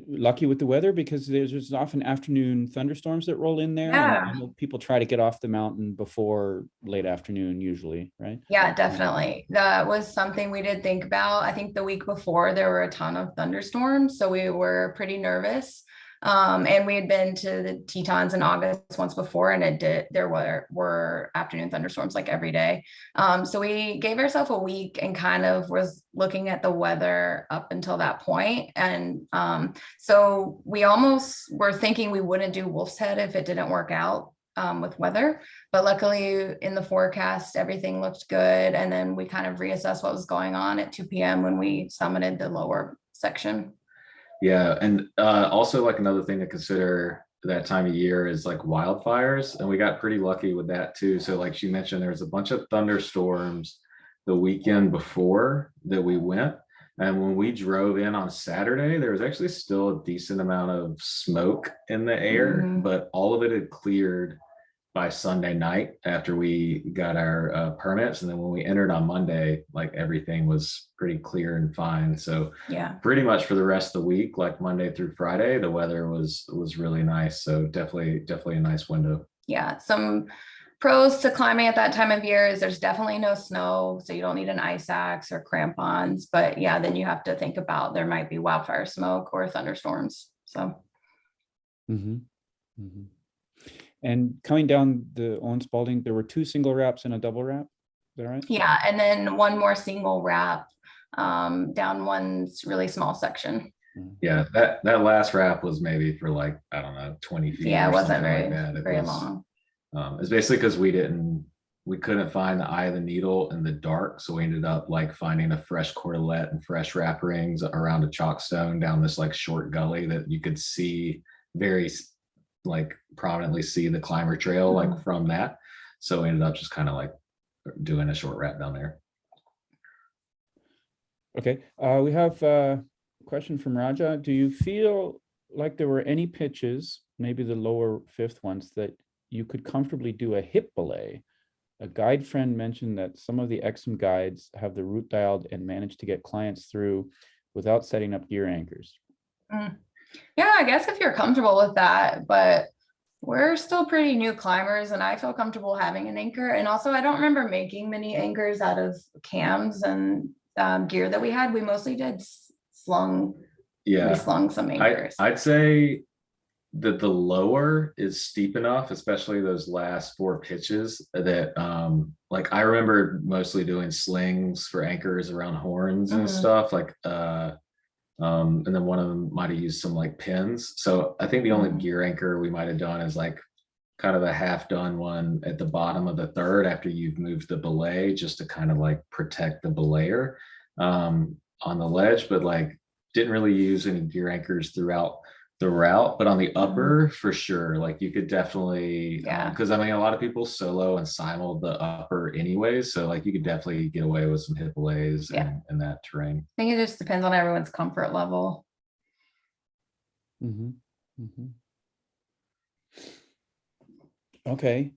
lucky with the weather because there's often afternoon thunderstorms that roll in there. And Yeah. I know people try to get off the mountain before late afternoon usually, right? Yeah, definitely. That was something we did think about. I think the week before there were a ton of thunderstorms, so we were pretty nervous. And we had been to the Tetons in August once before, and there were afternoon thunderstorms like every day. So we gave ourselves a week and kind of was looking at the weather up until that point. And so we almost were thinking we wouldn't do Wolf's Head if it didn't work out with weather, but luckily in the forecast everything looked good, and then we kind of reassessed what was going on at 2 p.m. when we summited the lower section. Yeah, and also like another thing to consider that time of year is like wildfires, and we got pretty lucky with that too. So like you mentioned, there's a bunch of thunderstorms the weekend before that we went, and when we drove in on Saturday, there was actually still a decent amount of smoke in the air, but all of it had cleared by Sunday night after we got our permits. And then when we entered on Monday, like everything was pretty clear and fine. So Yeah. pretty much for the rest of the week, like Monday through Friday, the weather was really nice. So definitely a nice window. Yeah. Some pros to climbing at that time of year is there's definitely no snow, so you don't need an ice axe or crampons. But yeah, then you have to think about there might be wildfire smoke or thunderstorms. So. And coming down the Owen Spalding, there were 2 single wraps and a double wrap. Is that right? Yeah, and then one more single wrap down one really small section. Yeah, that last wrap was maybe for like, I don't know, 20 feet. Yeah, or it wasn't something like that. very long. It's basically because we couldn't find the eye of the needle in the dark, so we ended up like finding a fresh cordelette and fresh wrap rings around a chalk stone down this like short gully that you could see very like prominently see the climber trail like from that. So we ended up just kind of like doing a short wrap down there. Okay, we have a question from Raja. Do you feel like there were any pitches, maybe the lower 5th ones, that you could comfortably do a hip belay? A guide friend mentioned that some of the Exum guides have the route dialed and managed to get clients through without setting up gear anchors. Yeah, I guess if you're comfortable with that, but we're still pretty new climbers and I feel comfortable having an anchor. And also I don't remember making many anchors out of cams and gear that we had. We mostly did slung. Yeah, we slung some anchors. I'd say that the lower is steep enough, especially those last 4 pitches, that like I remember mostly doing slings for anchors around horns and stuff, like and then one of them might have used some like pins. So I think the only gear anchor we might have done is like kind of a half done one at the bottom of the 3rd after you've moved the belay, just to kind of like protect the belayer on the ledge, but like didn't really use any gear anchors throughout the route. But on the upper, for sure, like you could definitely, because I mean a lot of people solo and simul the upper anyways, so like you could definitely get away with some hip belays in that terrain. I think it just depends on everyone's comfort level. Okay,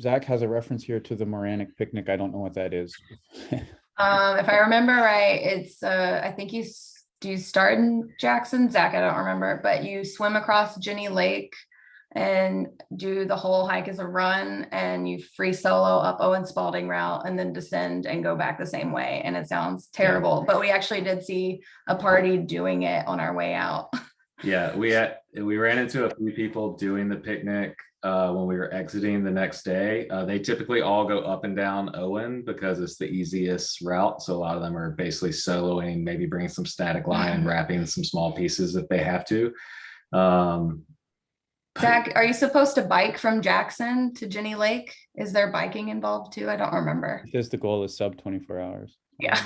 Zach has a reference here to the Moranick Picnic. I don't know what that is. If I remember right, it's I think you start in Jackson, Zach, I don't remember, but you swim across Jenny Lake and do the whole hike as a run, and you free solo up Owen Spalding route and then descend and go back the same way. And it sounds terrible, but we actually did see a party doing it on our way out. Yeah, we ran into a few people doing the picnic when we were exiting the next day. They typically all go up and down Owen because it's the easiest route. So a lot of them are basically soloing, maybe bringing some static line and wrapping some small pieces if they have to. Zach, are you supposed to bike from Jackson to Jenny Lake? Is there biking involved too? I don't remember. Because the goal is sub 24 hours. Yeah.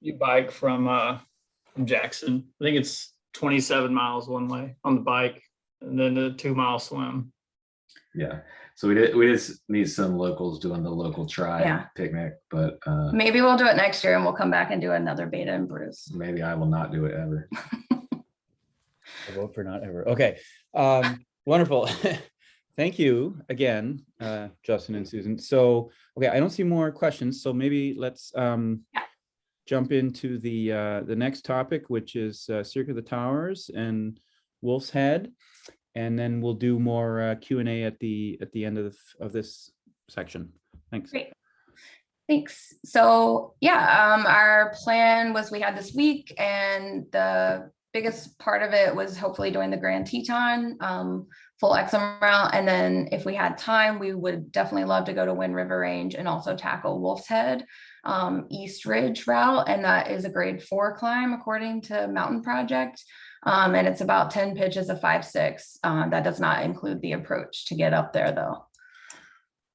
You bike from Jackson. I think it's 27 miles one way on the bike, and then a 2-mile swim. Yeah, so we just need some locals doing the local tribe picnic, but maybe we'll do it next year and we'll come back and do another beta and Brews. Maybe I will not do it ever. I vote for not ever. Okay, wonderful. Thank you again, Justin and Susan. So, okay, I don't see more questions, so maybe let's jump into the next topic, which is Cirque of the Towers and Wolf's Head, and then we'll do more Q&A at the end of this section. Thanks. Great. Thanks. So yeah, our plan was we had this week, and the biggest part of it was hopefully doing the Grand Teton, full Exum route. And then if we had time, we would definitely love to go to Wind River Range and also tackle Wolf's Head, East Ridge route. And that is a grade 4 climb according to Mountain Project. And it's about 10 pitches of 5-6. That does not include the approach to get up there though.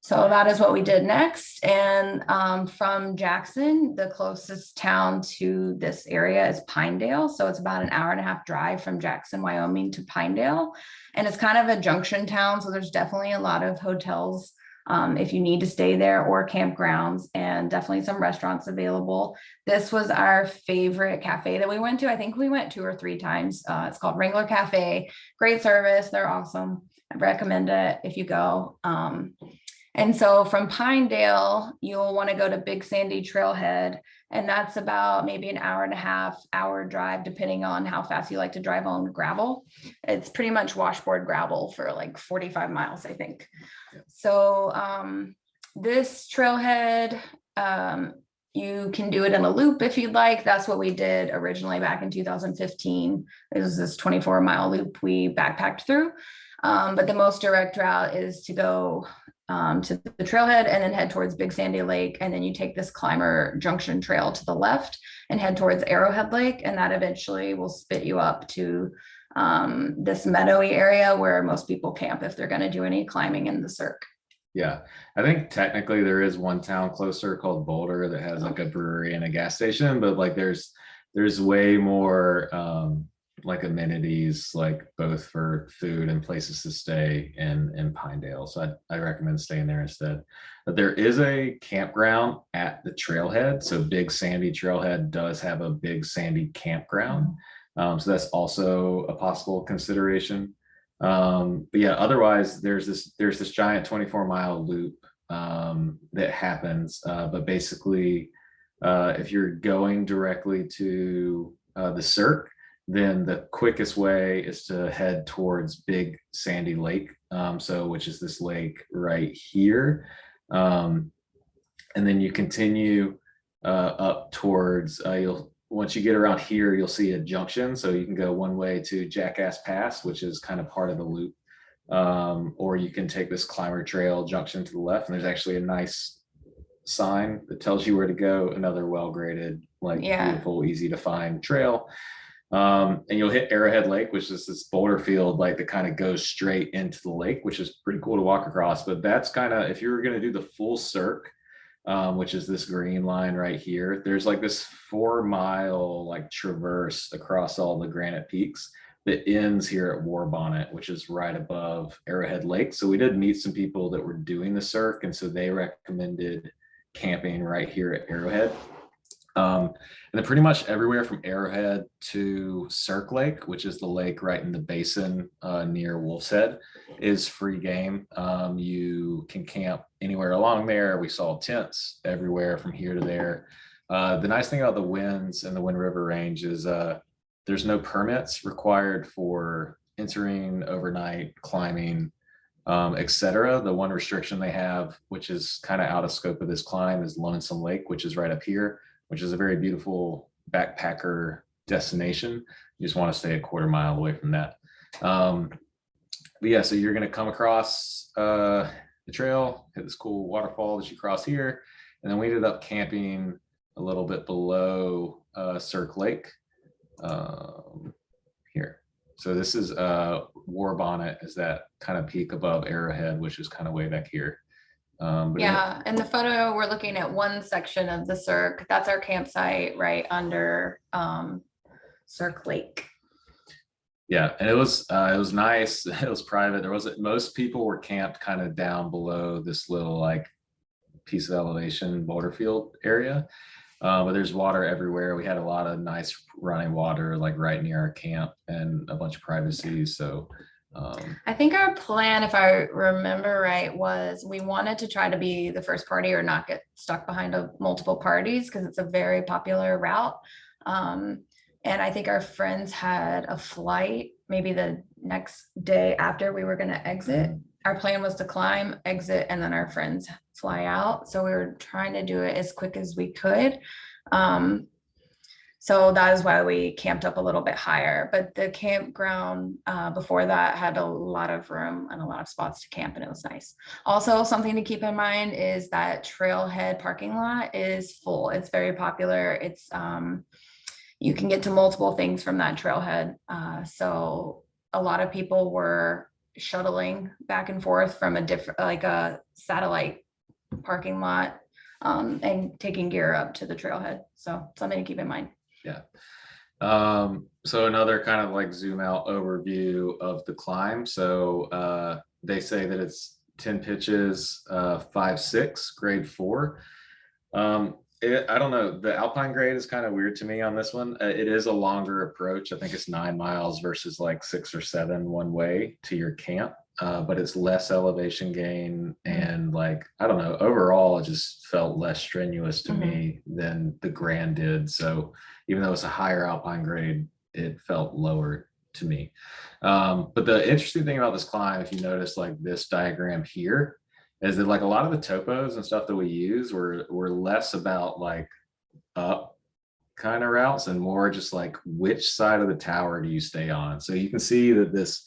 So that is what we did next. And from Jackson, the closest town to this area is Pinedale. So it's about an 1.5-hour drive from Jackson, Wyoming to Pinedale. And it's kind of a junction town. So there's definitely a lot of hotels if you need to stay there, or campgrounds, and definitely some restaurants available. This was our favorite cafe that we went to. I think we went 2 or 3 times. It's called Wrangler Cafe. Great service. They're awesome. I recommend it if you go. And so from Pinedale, you'll want to go to Big Sandy Trailhead, and that's about maybe an 1.5-hour drive, depending on how fast you like to drive on gravel. It's pretty much washboard gravel for like 45 miles, I think. So this trailhead, you can do it in a loop if you'd like. That's what we did originally back in 2015. It was this 24-mile loop we backpacked through. But the most direct route is to go to the trailhead and then head towards Big Sandy Lake. And then you take this climber junction trail to the left and head towards Arrowhead Lake. And that eventually will spit you up to this meadowy area where most people camp if they're going to do any climbing in the Cirque. Yeah, I think technically there is one town closer called Boulder that has like a brewery and a gas station, but like there's way more like amenities, like both for food and places to stay in Pinedale. So I recommend staying there instead. But there is a campground at the trailhead. So Big Sandy Trailhead does have a Big Sandy campground. So that's also a possible consideration. But yeah, otherwise there's this giant 24-mile loop that happens. But basically, if you're going directly to the Cirque, then the quickest way is to head towards Big Sandy Lake, which is this lake right here. And then you continue up towards, once you get around here, you'll see a junction. So you can go one way to Jackass Pass, which is kind of part of the loop. Or you can take this climber trail junction to the left. And there's actually a nice sign that tells you where to go. Another well-graded, beautiful, easy to find trail. And you'll hit Arrowhead Lake, which is this boulder field like that kind of goes straight into the lake, which is pretty cool to walk across. But that's kind of, if you were going to do the full Cirque, which is this green line right here, there's like this 4-mile like traverse across all the granite peaks that ends here at War Bonnet, which is right above Arrowhead Lake. So we did meet some people that were doing the Cirque, and so they recommended camping right here at Arrowhead. And then pretty much everywhere from Arrowhead to Cirque Lake, which is the lake right in the basin near Wolf's Head, is free game. You can camp anywhere along there. We saw tents everywhere from here to there. The nice thing about the Winds and the Wind River Range is there's no permits required for entering, overnight, climbing, etc. The one restriction they have, which is kind of out of scope of this climb, is Lonesome Lake, which is right up here, which is a very beautiful backpacker destination. You just want to stay a 1/4 mile away from that. But yeah, so you're going to come across the trail, hit this cool waterfall that you cross here. And then we ended up camping a little bit below Cirque Lake here. So this is War Bonnet, is that kind of peak above Arrowhead, which is kind of way back here. Yeah, in the photo, we're looking at one section of the Cirque. That's our campsite right under Cirque Lake. Yeah, and it was nice. It was private. Most people were camped kind of down below this little like piece of elevation boulder field area. But there's water everywhere. We had a lot of nice running water like right near our camp and a bunch of privacy. So I think our plan, if I remember right, was we wanted to try to be the first party or not get stuck behind multiple parties because it's a very popular route. And I think our friends had a flight maybe the next day after we were going to exit. Our plan was to climb, exit, and then our friends fly out. So we were trying to do it as quick as we could. So that is why we camped up a little bit higher, but the campground before that had a lot of room and a lot of spots to camp, and it was nice. Also, something to keep in mind is that Trailhead parking lot is full. It's very popular. It's you can get to multiple things from that trailhead. So a lot of people were shuttling back and forth from a different, like a satellite parking lot, and taking gear up to the trailhead. So something to keep in mind. Yeah. So another kind of like zoom out overview of the climb. So they say that it's 10 pitches, 5-6, grade 4. I don't know, the alpine grade is kind of weird to me on this one. It is a longer approach. I think it's 9 miles versus like 6 or 7 one way to your camp. But it's less elevation gain, and like, I don't know, overall it just felt less strenuous to me than the Grand did. So even though it's a higher alpine grade, it felt lower to me. But the interesting thing about this climb, if you notice like this diagram here, is that like a lot of the topos and stuff that we use were less about like up kind of routes and more just like which side of the tower do you stay on. So you can see that this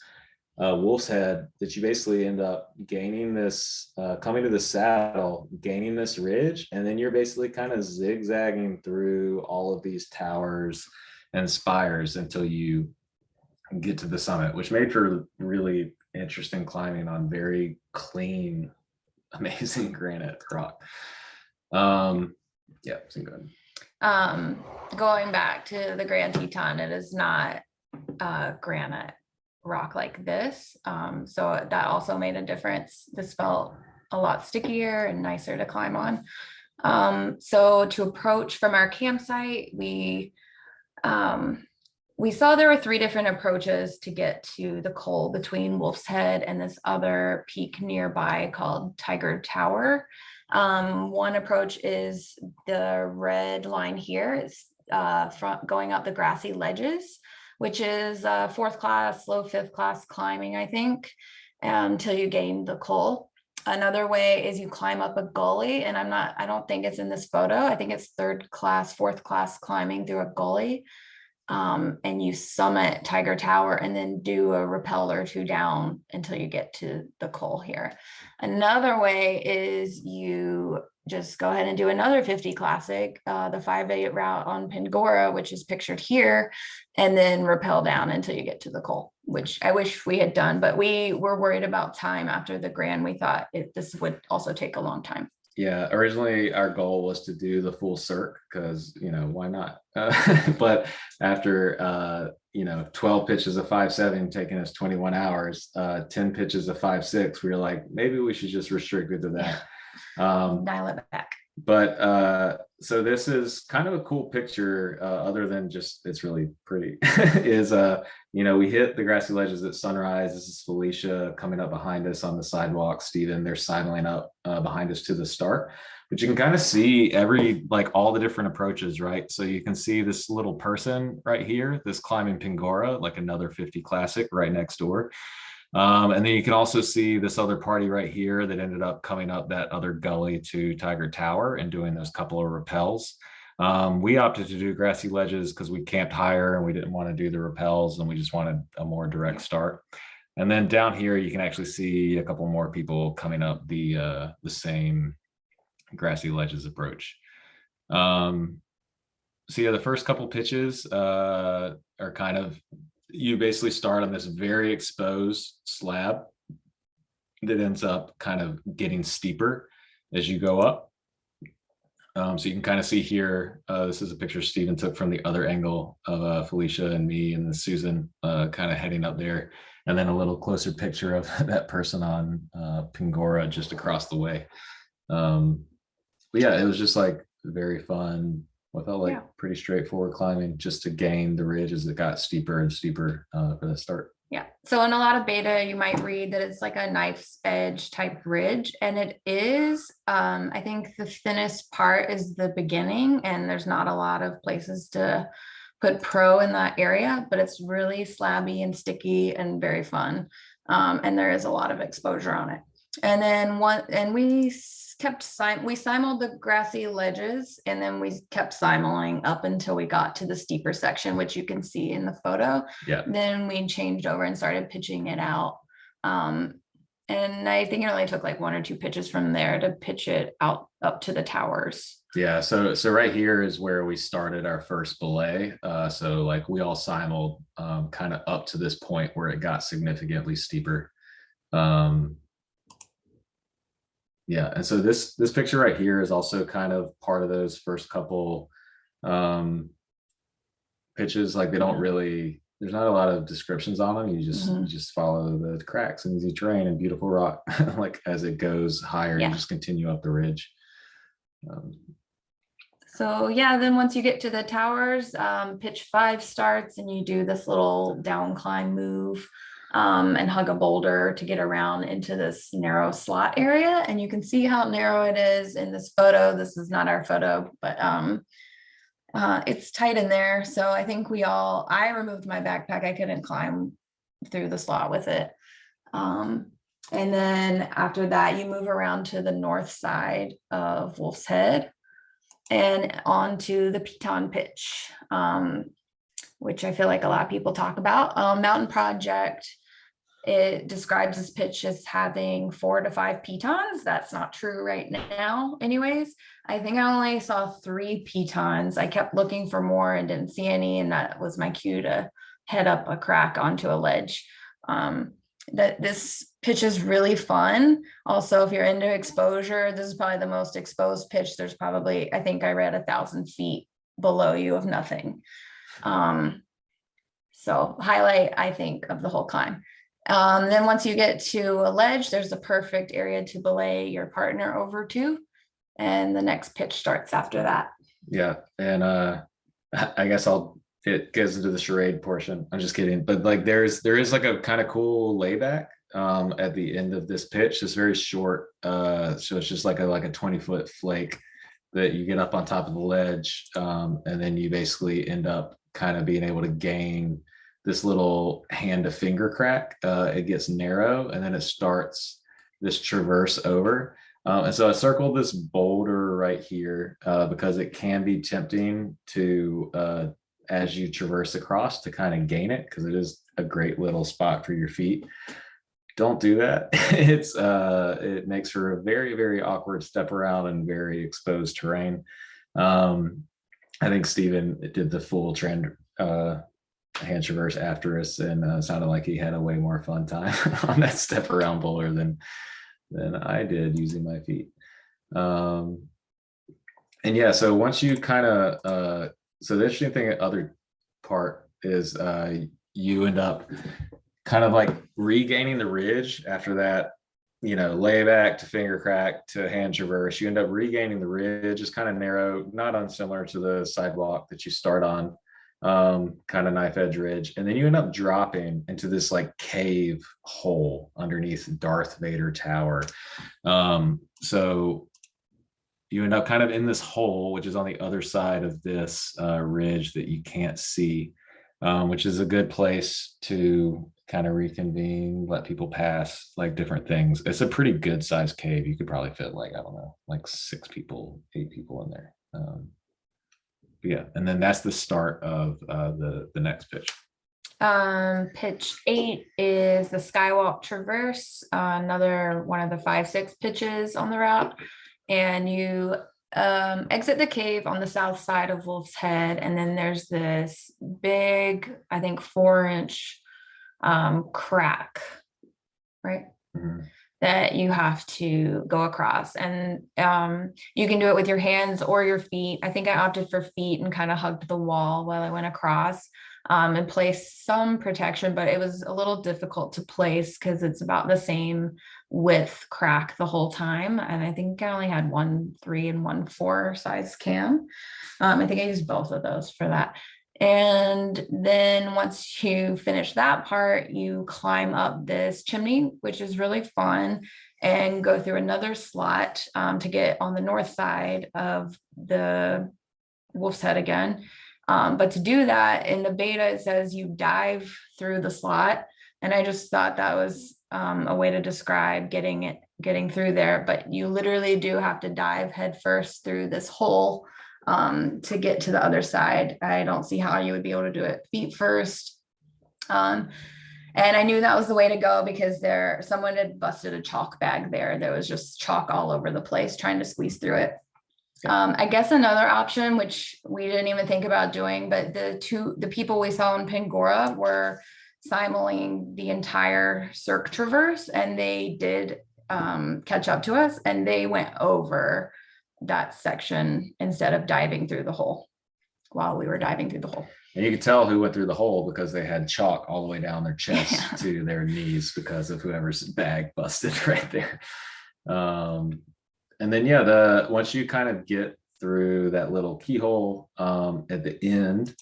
Wolf's Head, that you basically end up gaining this, coming to the saddle, gaining this ridge, and then you're basically kind of zigzagging through all of these towers and spires until you get to the summit, which made for really interesting climbing on very clean, amazing granite rock. Yeah, so go ahead. Going back to the Grand Teton, it is not granite rock like this. So that also made a difference. This felt a lot stickier and nicer to climb on. So to approach from our campsite, we saw there were 3 different approaches to get to the col between Wolf's Head and this other peak nearby called Tiger Tower. One approach is the red line here. It's going up the grassy ledges, which is 4th class, low 5th class climbing, I think, until you gain the col. Another way is you climb up a gully, and I don't think it's in this photo. I think it's 3rd class, 4th class climbing through a gully. And you summit Tiger Tower and then do a rappel or 2 down until you get to the col here. Another way is you just go ahead and do another 50 classic, the 5-8 route on Pangora, which is pictured here, and then rappel down until you get to the col, which I wish we had done, but we were worried about time after the Grand. We thought this would also take a long time. Yeah, originally our goal was to do the full Cirque because, why not? But after, 12 pitches of 5-7 taking us 21 hours, 10 pitches of 5-6, we were like, maybe we should just restrict it to that. Dial it back. But so this is kind of a cool picture, other than just it's really pretty, is we hit the grassy ledges at sunrise. This is Felicia coming up behind us on the sidewalk. Steven, they're sidling up behind us to the start. But you can kind of see all the different approaches, right? So you can see this little person right here, this climbing Pangora, like another 50 classic right next door. And then you can also see this other party right here that ended up coming up that other gully to Tiger Tower and doing those couple of rappels. We opted to do grassy ledges because we camped higher and we didn't want to do the rappels, and we just wanted a more direct start. And then down here, you can actually see a couple more people coming up the same grassy ledges approach. So yeah, the first couple pitches are kind of, you basically start on this very exposed slab that ends up kind of getting steeper as you go up. So you can kind of see here, this is a picture Steven took from the other angle of Felicia and me and Susan kind of heading up there. And then a little closer picture of that person on Pangora just across the way. But yeah, it was just like very fun. What felt like pretty straightforward climbing just to gain the ridge as it got steeper and steeper for the start. Yeah. So in a lot of beta, you might read that it's like a knife's edge type ridge, and it is. I think the thinnest part is the beginning, and there's not a lot of places to put pro in that area, but it's really slabby and sticky and very fun. And there is a lot of exposure on it. And then we simeled the grassy ledges, and then we kept simeling up until we got to the steeper section, which you can see in the photo. Yeah. Then we changed over and started pitching it out. And I think it only took like 1 or 2 pitches from there to pitch it out up to the towers. Yeah, so right here is where we started our first belay. So like we all simeled kind of up to this point where it got significantly steeper. Yeah, and so this picture right here is also kind of part of those first couple pitches. Like they don't really, there's not a lot of descriptions on them. You just follow the cracks and easy terrain and beautiful rock. Like as it goes higher, you just continue up the ridge. So yeah, then once you get to the towers, pitch 5 starts, and you do this little down climb move and hug a boulder to get around into this narrow slot area. And you can see how narrow it is in this photo. This is not our photo, but it's tight in there. So I think I removed my backpack. I couldn't climb through the slot with it. And then after that, you move around to the north side of Wolf's Head and onto the Piton Pitch, which I feel like a lot of people talk about. Mountain Project, it describes this pitch as having 4 to 5 pitons. That's not true right now anyways. I think I only saw 3 pitons. I kept looking for more and didn't see any, and that was my cue to head up a crack onto a ledge. This pitch is really fun. Also, if you're into exposure, this is probably the most exposed pitch. There's probably, I think I read 1,000 feet below you of nothing. So highlight, I think, of the whole climb. Then once you get to a ledge, there's a perfect area to belay your partner over to. And the next pitch starts after that. Yeah. And I guess it goes into the charade portion. I'm just kidding. But like there is like a kind of cool layback at the end of this pitch. It's very short. So it's just like a 20-foot flake that you get up on top of the ledge. And then you basically end up kind of being able to gain this little hand to finger crack. It gets narrow, and then it starts this traverse over. And so I circled this boulder right here because it can be tempting to, as you traverse across, to kind of gain it, because it is a great little spot for your feet. Don't do that. It makes for a very, very awkward step around and very exposed terrain. I think Steven did the full hand traverse after us, and sounded like he had a way more fun time on that step around boulder than I did using my feet. And yeah, so once you kind of so the interesting thing, other part is you end up kind of like regaining the ridge after that, layback to finger crack to hand traverse. You end up regaining the ridge. It's kind of narrow, not unsimilar to the sidewalk that you start on. Kind of knife edge ridge, and then you end up dropping into this like cave hole underneath Darth Vader Tower. So you end up kind of in this hole, which is on the other side of this ridge that you can't see, which is a good place to kind of reconvene, let people pass, like different things. It's a pretty good sized cave. You could probably fit like, I don't know, like 6 people, 8 people in there. Yeah, and then that's the start of the next pitch. Pitch 8 is the Skywalk Traverse, another one of the 5-6 pitches on the route. And you exit the cave on the south side of Wolf's Head, and then there's this big, I think 4-inch crack, right? Mm-hmm. That you have to go across, and you can do it with your hands or your feet. I think I opted for feet and kind of hugged the wall while I went across and placed some protection, but it was a little difficult to place because it's about the same width crack the whole time. And I think I only had 1 3 and 1 4 size cam. I think I used both of those for that. And then once you finish that part, you climb up this chimney, which is really fun, and go through another slot to get on the north side of the Wolf's Head again. But to do that, in the beta, it says you dive through the slot. And I just thought that was a way to describe getting through there. But you literally do have to dive head first through this hole to get to the other side. I don't see how you would be able to do it feet first. And I knew that was the way to go because someone had busted a chalk bag there. There was just chalk all over the place trying to squeeze through it. I guess another option, which we didn't even think about doing, but the people we saw in Pangora were simuling the entire Cirque traverse, and they did catch up to us, and they went over that section instead of diving through the hole while we were diving through the hole. And you could tell who went through the hole because they had chalk all the way down their chest to their knees because of whoever's bag busted right there. And then, once you kind of get through that little keyhole at the end,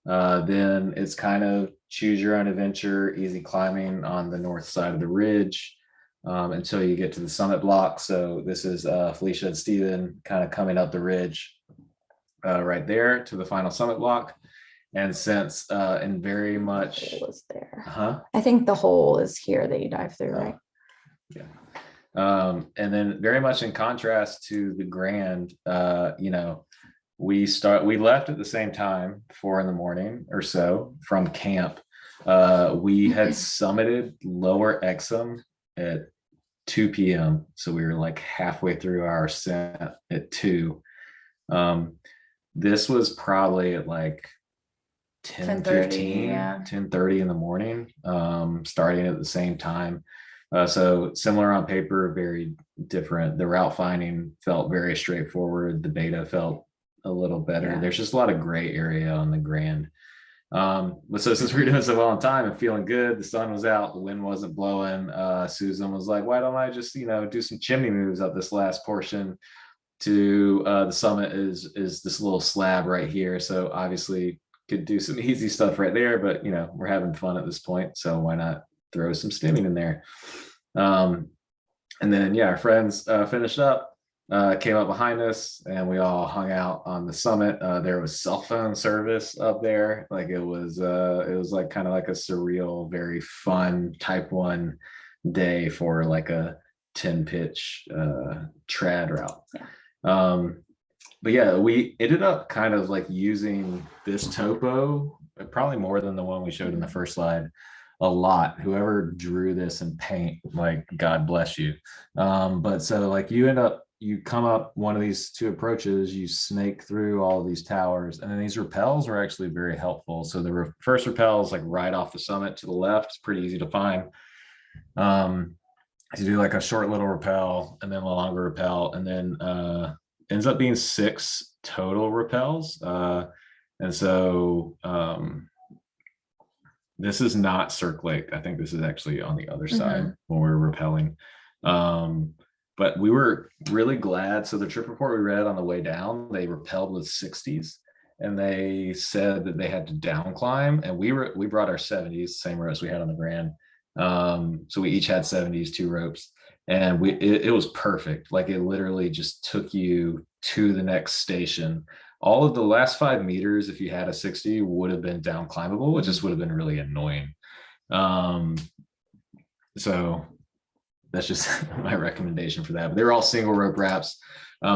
then it's kind of choose your own adventure, easy climbing on the north side of the ridge until you get to the summit block. So this is Felicia and Steven kind of coming up the ridge right there to the final summit block. And since and very much The hole is there. huh? I think the hole is here that you dive through, right? Yeah. And then very much in contrast to the Grand, we left at the same time, 4 a.m. or so from camp. We had summited Lower Exum at 2 p.m. So we were like halfway through our ascent at 2. This was probably at like 10:15, yeah. 10:30 in the morning, starting at the same time. So similar on paper, very different. The route finding felt very straightforward. The beta felt a little better. Yeah. There's just a lot of gray area on the Grand. But so since we were doing so well on time and feeling good, the sun was out, the wind wasn't blowing. Susan was like, why don't I just, do some chimney moves up this last portion to the summit is this little slab right here. So obviously could do some easy stuff right there, but we're having fun at this point. So why not throw some stimming in there? And then our friends finished up, came up behind us, and we all hung out on the summit. There was cell phone service up there. Like it was like kind of like a surreal, very fun type 1 day for like a 10 pitch trad route. But we ended up kind of like using this topo, probably more than the one we showed in the first slide, a lot. Whoever drew this in paint, like God bless you. But so like you come up one of these 2 approaches, you snake through all of these towers, and then these rappels are actually very helpful. So the first rappel is like right off the summit to the left. It's pretty easy to find. You do like a short little rappel and then a longer rappel, and then ends up being 6 total rappels. And so this is not Cirque Lake. I think this is actually on the other side when we're rappelling. But we were really glad. So the trip report we read on the way down, they rappelled with 60s, and they said that they had to down climb. And we brought our 70s, same ropes we had on the Grand. So we each had 70s, 2 ropes, and it was perfect. Like it literally just took you to the next station. All of the last 5 meters, if you had a 60, would have been down climbable. It just would have been really annoying. So that's just my recommendation for that. But they were all single rope wraps.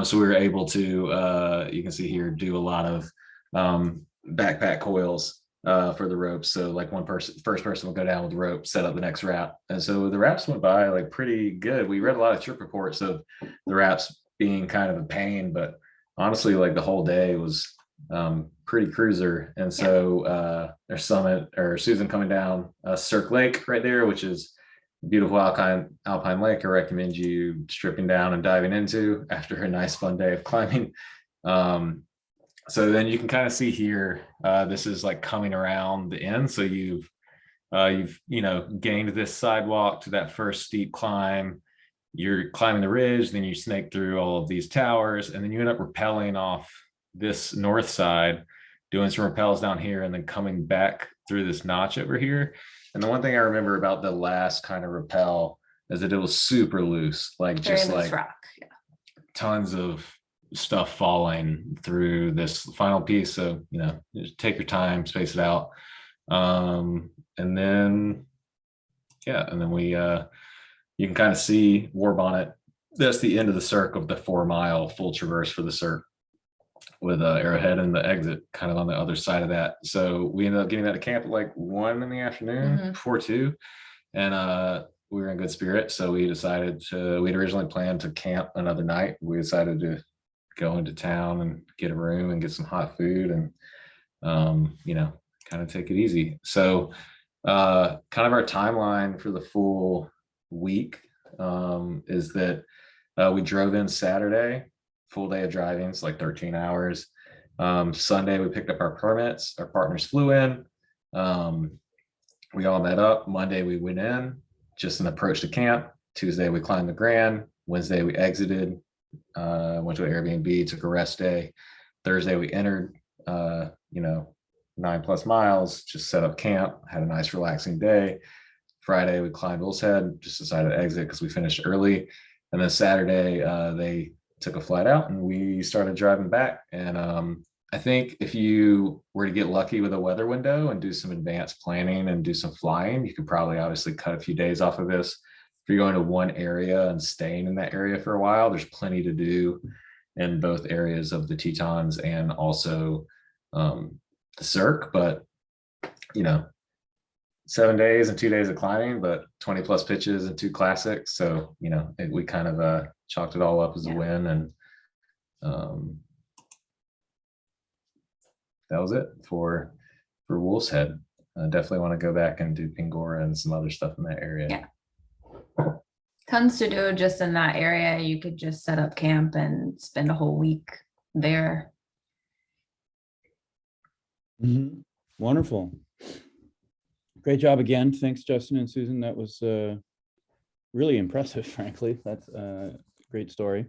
So we were able to, you can see here, do a lot of backpack coils for the ropes. So like first person will go down with the rope, set up the next wrap. And so the wraps went by like pretty good. We read a lot of trip reports of the wraps being kind of a pain, but honestly, like the whole day was pretty cruiser. And so there's Susan coming down Cirque Lake right there, which is a beautiful alpine lake. I recommend you stripping down and diving into after a nice fun day of climbing. So then you can kind of see here, this is like coming around the end. So you've gained this sidewalk to that first steep climb. You're climbing the ridge, then you snake through all of these towers, and then you end up rappelling off this north side. doing some rappels down here and then coming back through this notch over here. And the one thing I remember about the last kind of rappel is that it was super loose, like Very just loose like rock. Yeah. tons of stuff falling through this final piece. So, just take your time, space it out. And then, we, you can kind of see War Bonnet. That's the end of the Cirque of the 4-mile full traverse for the Cirque, with Arrowhead and the exit kind of on the other side of that. So we ended up getting that to camp at like 1 in the afternoon, before 2. And we were in good spirit. So we decided we'd originally planned to camp another night. We decided to go into town and get a room and get some hot food and, kind of take it easy. So kind of our timeline for the full week is that we drove in Saturday, full day of driving. It's like 13 hours. Sunday, we picked up our permits. Our partners flew in. We all met up. Monday, we went in, just an approach to camp. Tuesday, we climbed the Grand. Wednesday, we exited, went to an Airbnb, took a rest day. Thursday, we entered, 9+ miles, just set up camp, had a nice relaxing day. Friday, we climbed Wolf's Head, just decided to exit because we finished early. And then Saturday, they took a flight out and we started driving back. And I think if you were to get lucky with a weather window and do some advanced planning and do some flying, you could probably obviously cut a few days off of this. If you're going to one area and staying in that area for a while, there's plenty to do in both areas of the Tetons and also the Cirque. But 7 days and 2 days of climbing, but 20+ pitches and 2 classics. So, we kind of chalked it all up as a win. And that was it for Wolf's Head. I definitely want to go back and do Pingora and some other stuff in that area. Yeah. Tons to do just in that area. You could just set up camp and spend a whole week there. Wonderful. Great job again. Thanks, Justin and Susan. That was really impressive, frankly. That's a great story.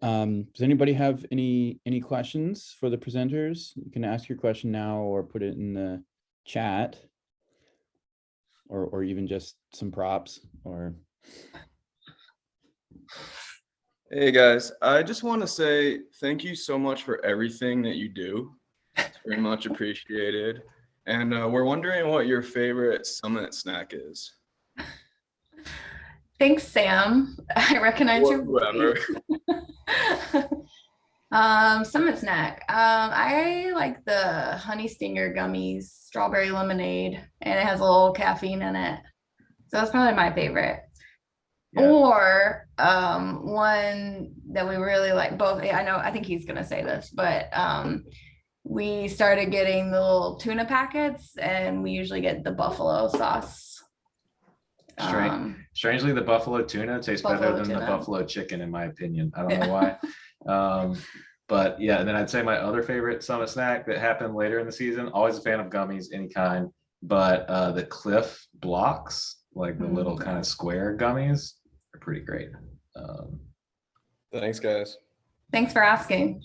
Does anybody have any questions for the presenters? You can ask your question now or put it in the chat, or even just some props. Or hey guys, I just want to say thank you so much for everything that you do. It's very much appreciated. And we're wondering what your favorite summit snack is. Thanks, Sam. I recognize your whoever. Summit snack. I like the honey stinger gummies, strawberry lemonade, and it has a little caffeine in it. So that's probably my favorite. Yeah. Or one that we really like both. I think he's gonna say this, but we started getting the little tuna packets, and we usually get the buffalo sauce. Strangely, the buffalo tuna tastes better than the buffalo chicken, in my opinion. I don't know why. But yeah, and then I'd say my other favorite summit snack that happened later in the season, always a fan of gummies, any kind, but the Cliff blocks, like the little kind of square gummies, are pretty great. Thanks, guys. Thanks for asking.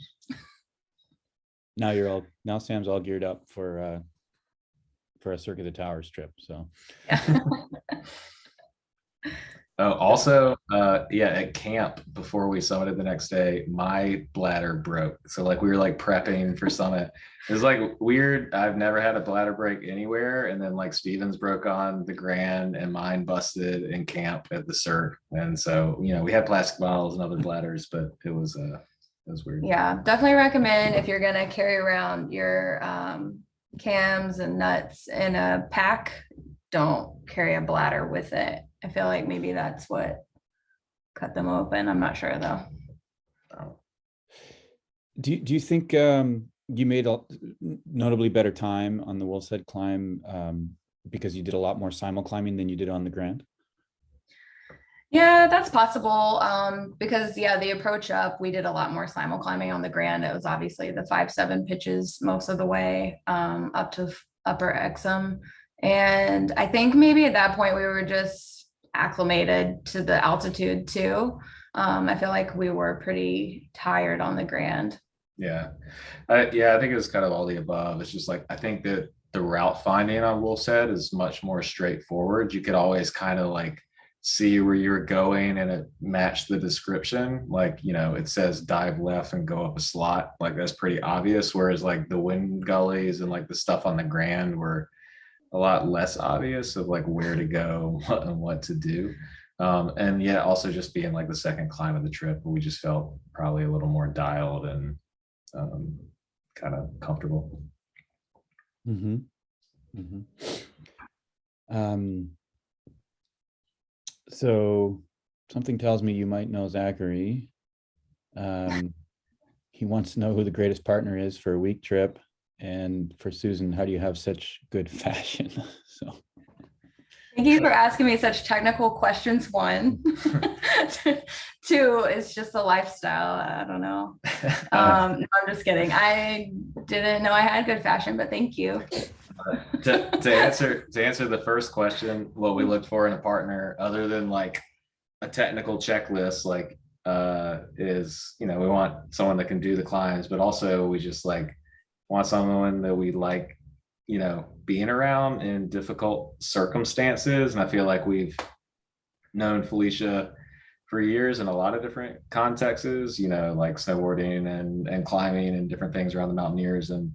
Now Sam's all geared up for a Cirque of the Towers trip. So oh, also at camp before we summited the next day, my bladder broke. So like we were like prepping for summit. It was like weird. I've never had a bladder break anywhere. And then like Steven's broke on the Grand and mine busted in camp at the Cirque. And so, we had plastic bottles and other bladders, but it was weird. Yeah, definitely recommend if you're gonna carry around your cams and nuts in a pack, don't carry a bladder with it. I feel like maybe that's what cut them open. I'm not sure though. Do you think you made a notably better time on the Wolf's Head climb because you did a lot more simul climbing than you did on the Grand? Yeah, that's possible. Because the approach up, we did a lot more simul climbing on the Grand. It was obviously the 5-7 pitches most of the way up to upper Exum. And I think maybe at that point we were just acclimated to the altitude too. I feel like we were pretty tired on the Grand. Yeah. Yeah, I think it was kind of all the above. It's just like, I think that the route finding on Wolf's is much more straightforward. You could always kind of like see where you were going and it matched the description. Like, you know, it says dive left and go up a slot. Like that's pretty obvious. Whereas like the wind gullies and like the stuff on the Grand were a lot less obvious of like where to go and what to do. And yeah, also just being like the second climb of the trip, we just felt probably a little more dialed and kind of comfortable. Mm-hmm. Mm-hmm. So something tells me you might know Zachary. He wants to know who the greatest partner is for a week trip. And for Susan, how do you have such good fashion? So Thank you for asking me such technical questions. One, two, it's just a lifestyle. I don't know. No, I'm just kidding. I didn't know I had good fashion, but thank you. To answer the first question, what we looked for in a partner, other than like a technical checklist, like is, you know, we want someone that can do the climbs, but also we just like want someone that we like, you know, being around in difficult circumstances. And I feel like we've known Felicia for years in a lot of different contexts, you know, like snowboarding and climbing and different things around the Mountaineers. And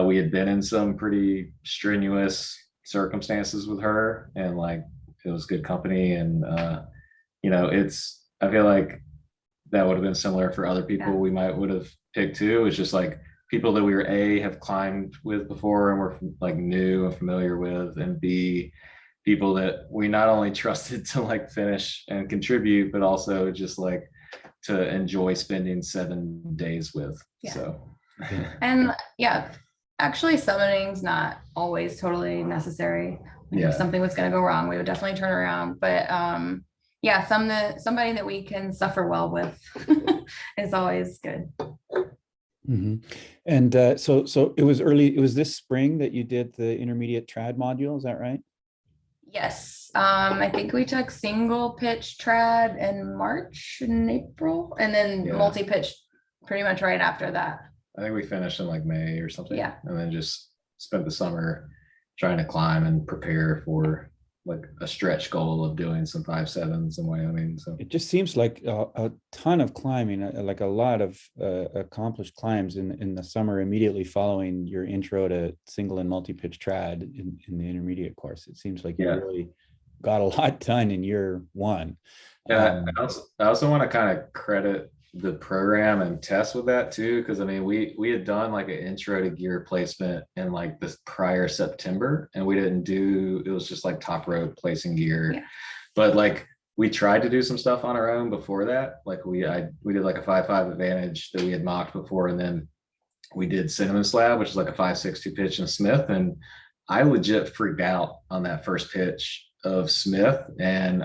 we had been in some pretty strenuous circumstances with her, and like it was good company. And you know, I feel like that would have been similar for other people we would have picked too. It's just like people that we were have climbed with before and were like new and familiar with, and B, people that we not only trusted to like finish and contribute, but also just like to enjoy spending 7 days with. So and yeah, actually summoning's not always totally necessary. If something was going to go wrong, we would definitely turn around. But yeah, somebody that we can suffer well with is always good. Mm-hmm. And so it was this spring that you did the intermediate trad module, is that right? Yes. I think we took single pitch trad in March and April, and then multi-pitch pretty much right after that. I think we finished in like May or something. Yeah. And then just spent the summer trying to climb and prepare for like a stretch goal of doing some 5.7s in Wyoming. So it just seems like a ton of climbing, like a lot of accomplished climbs in the summer immediately following your intro to single and multi-pitch trad in the intermediate course. It seems like you really got a lot done in year one. Yeah, I also want to kind of credit the program and test with that too, because I mean we had done like an intro to gear placement in like this prior September, and we didn't do, it was just like top rope placing gear, but like we tried to do some stuff on our own before that. Like we did like a 5.5 advantage that we had mocked before, and then we did cinnamon slab, which is like a 5.62 pitch in Smith, and I legit freaked out on that first pitch of Smith. And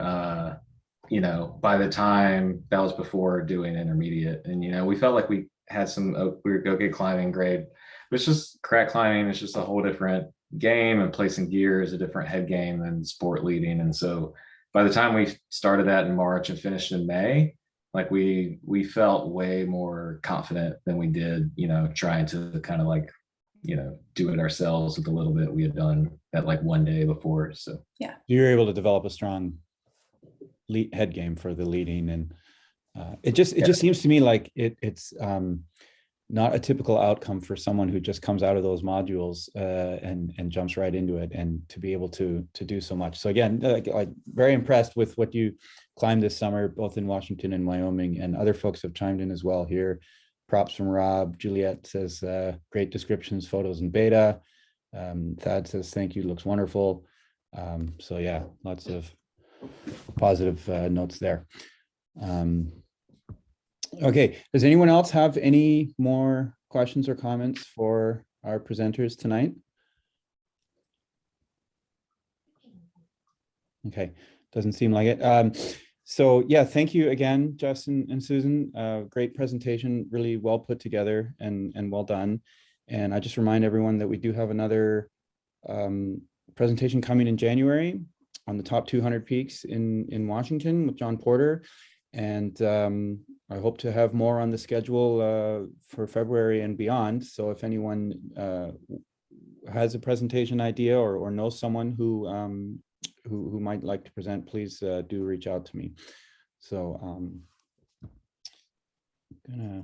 you know, by the time that was before doing intermediate, and you know, we felt like we had some, we were okay climbing grade, but it's just crack climbing. It's just a whole different game, and placing gear is a different head game than sport leading. And so by the time we started that in March and finished in May, like we felt way more confident than we did, you know, trying to kind of like, you know, do it ourselves with a little bit we had done that like one day before. So yeah, you were able to develop a strong head game for the leading, and it just seems to me like it's not a typical outcome for someone who just comes out of those modules and jumps right into it, and to be able to do so much. So again, like very impressed with what you climbed this summer, both in Washington and Wyoming, and other folks have chimed in as well here. Props from Rob. Juliet says great descriptions, photos, and beta. Thad says thank you, looks wonderful. So yeah, lots of positive notes there. Okay, does anyone else have any more questions or comments for our presenters tonight? Okay, doesn't seem like it. So yeah, thank you again, Justin and Susan. Great presentation, really well put together and well done. And I just remind everyone that we do have another presentation coming in January on the top 200 peaks in Washington with John Porter. And I hope to have more on the schedule for February and beyond. So if anyone has a presentation idea or knows someone who might like to present, please do reach out to me. So gonna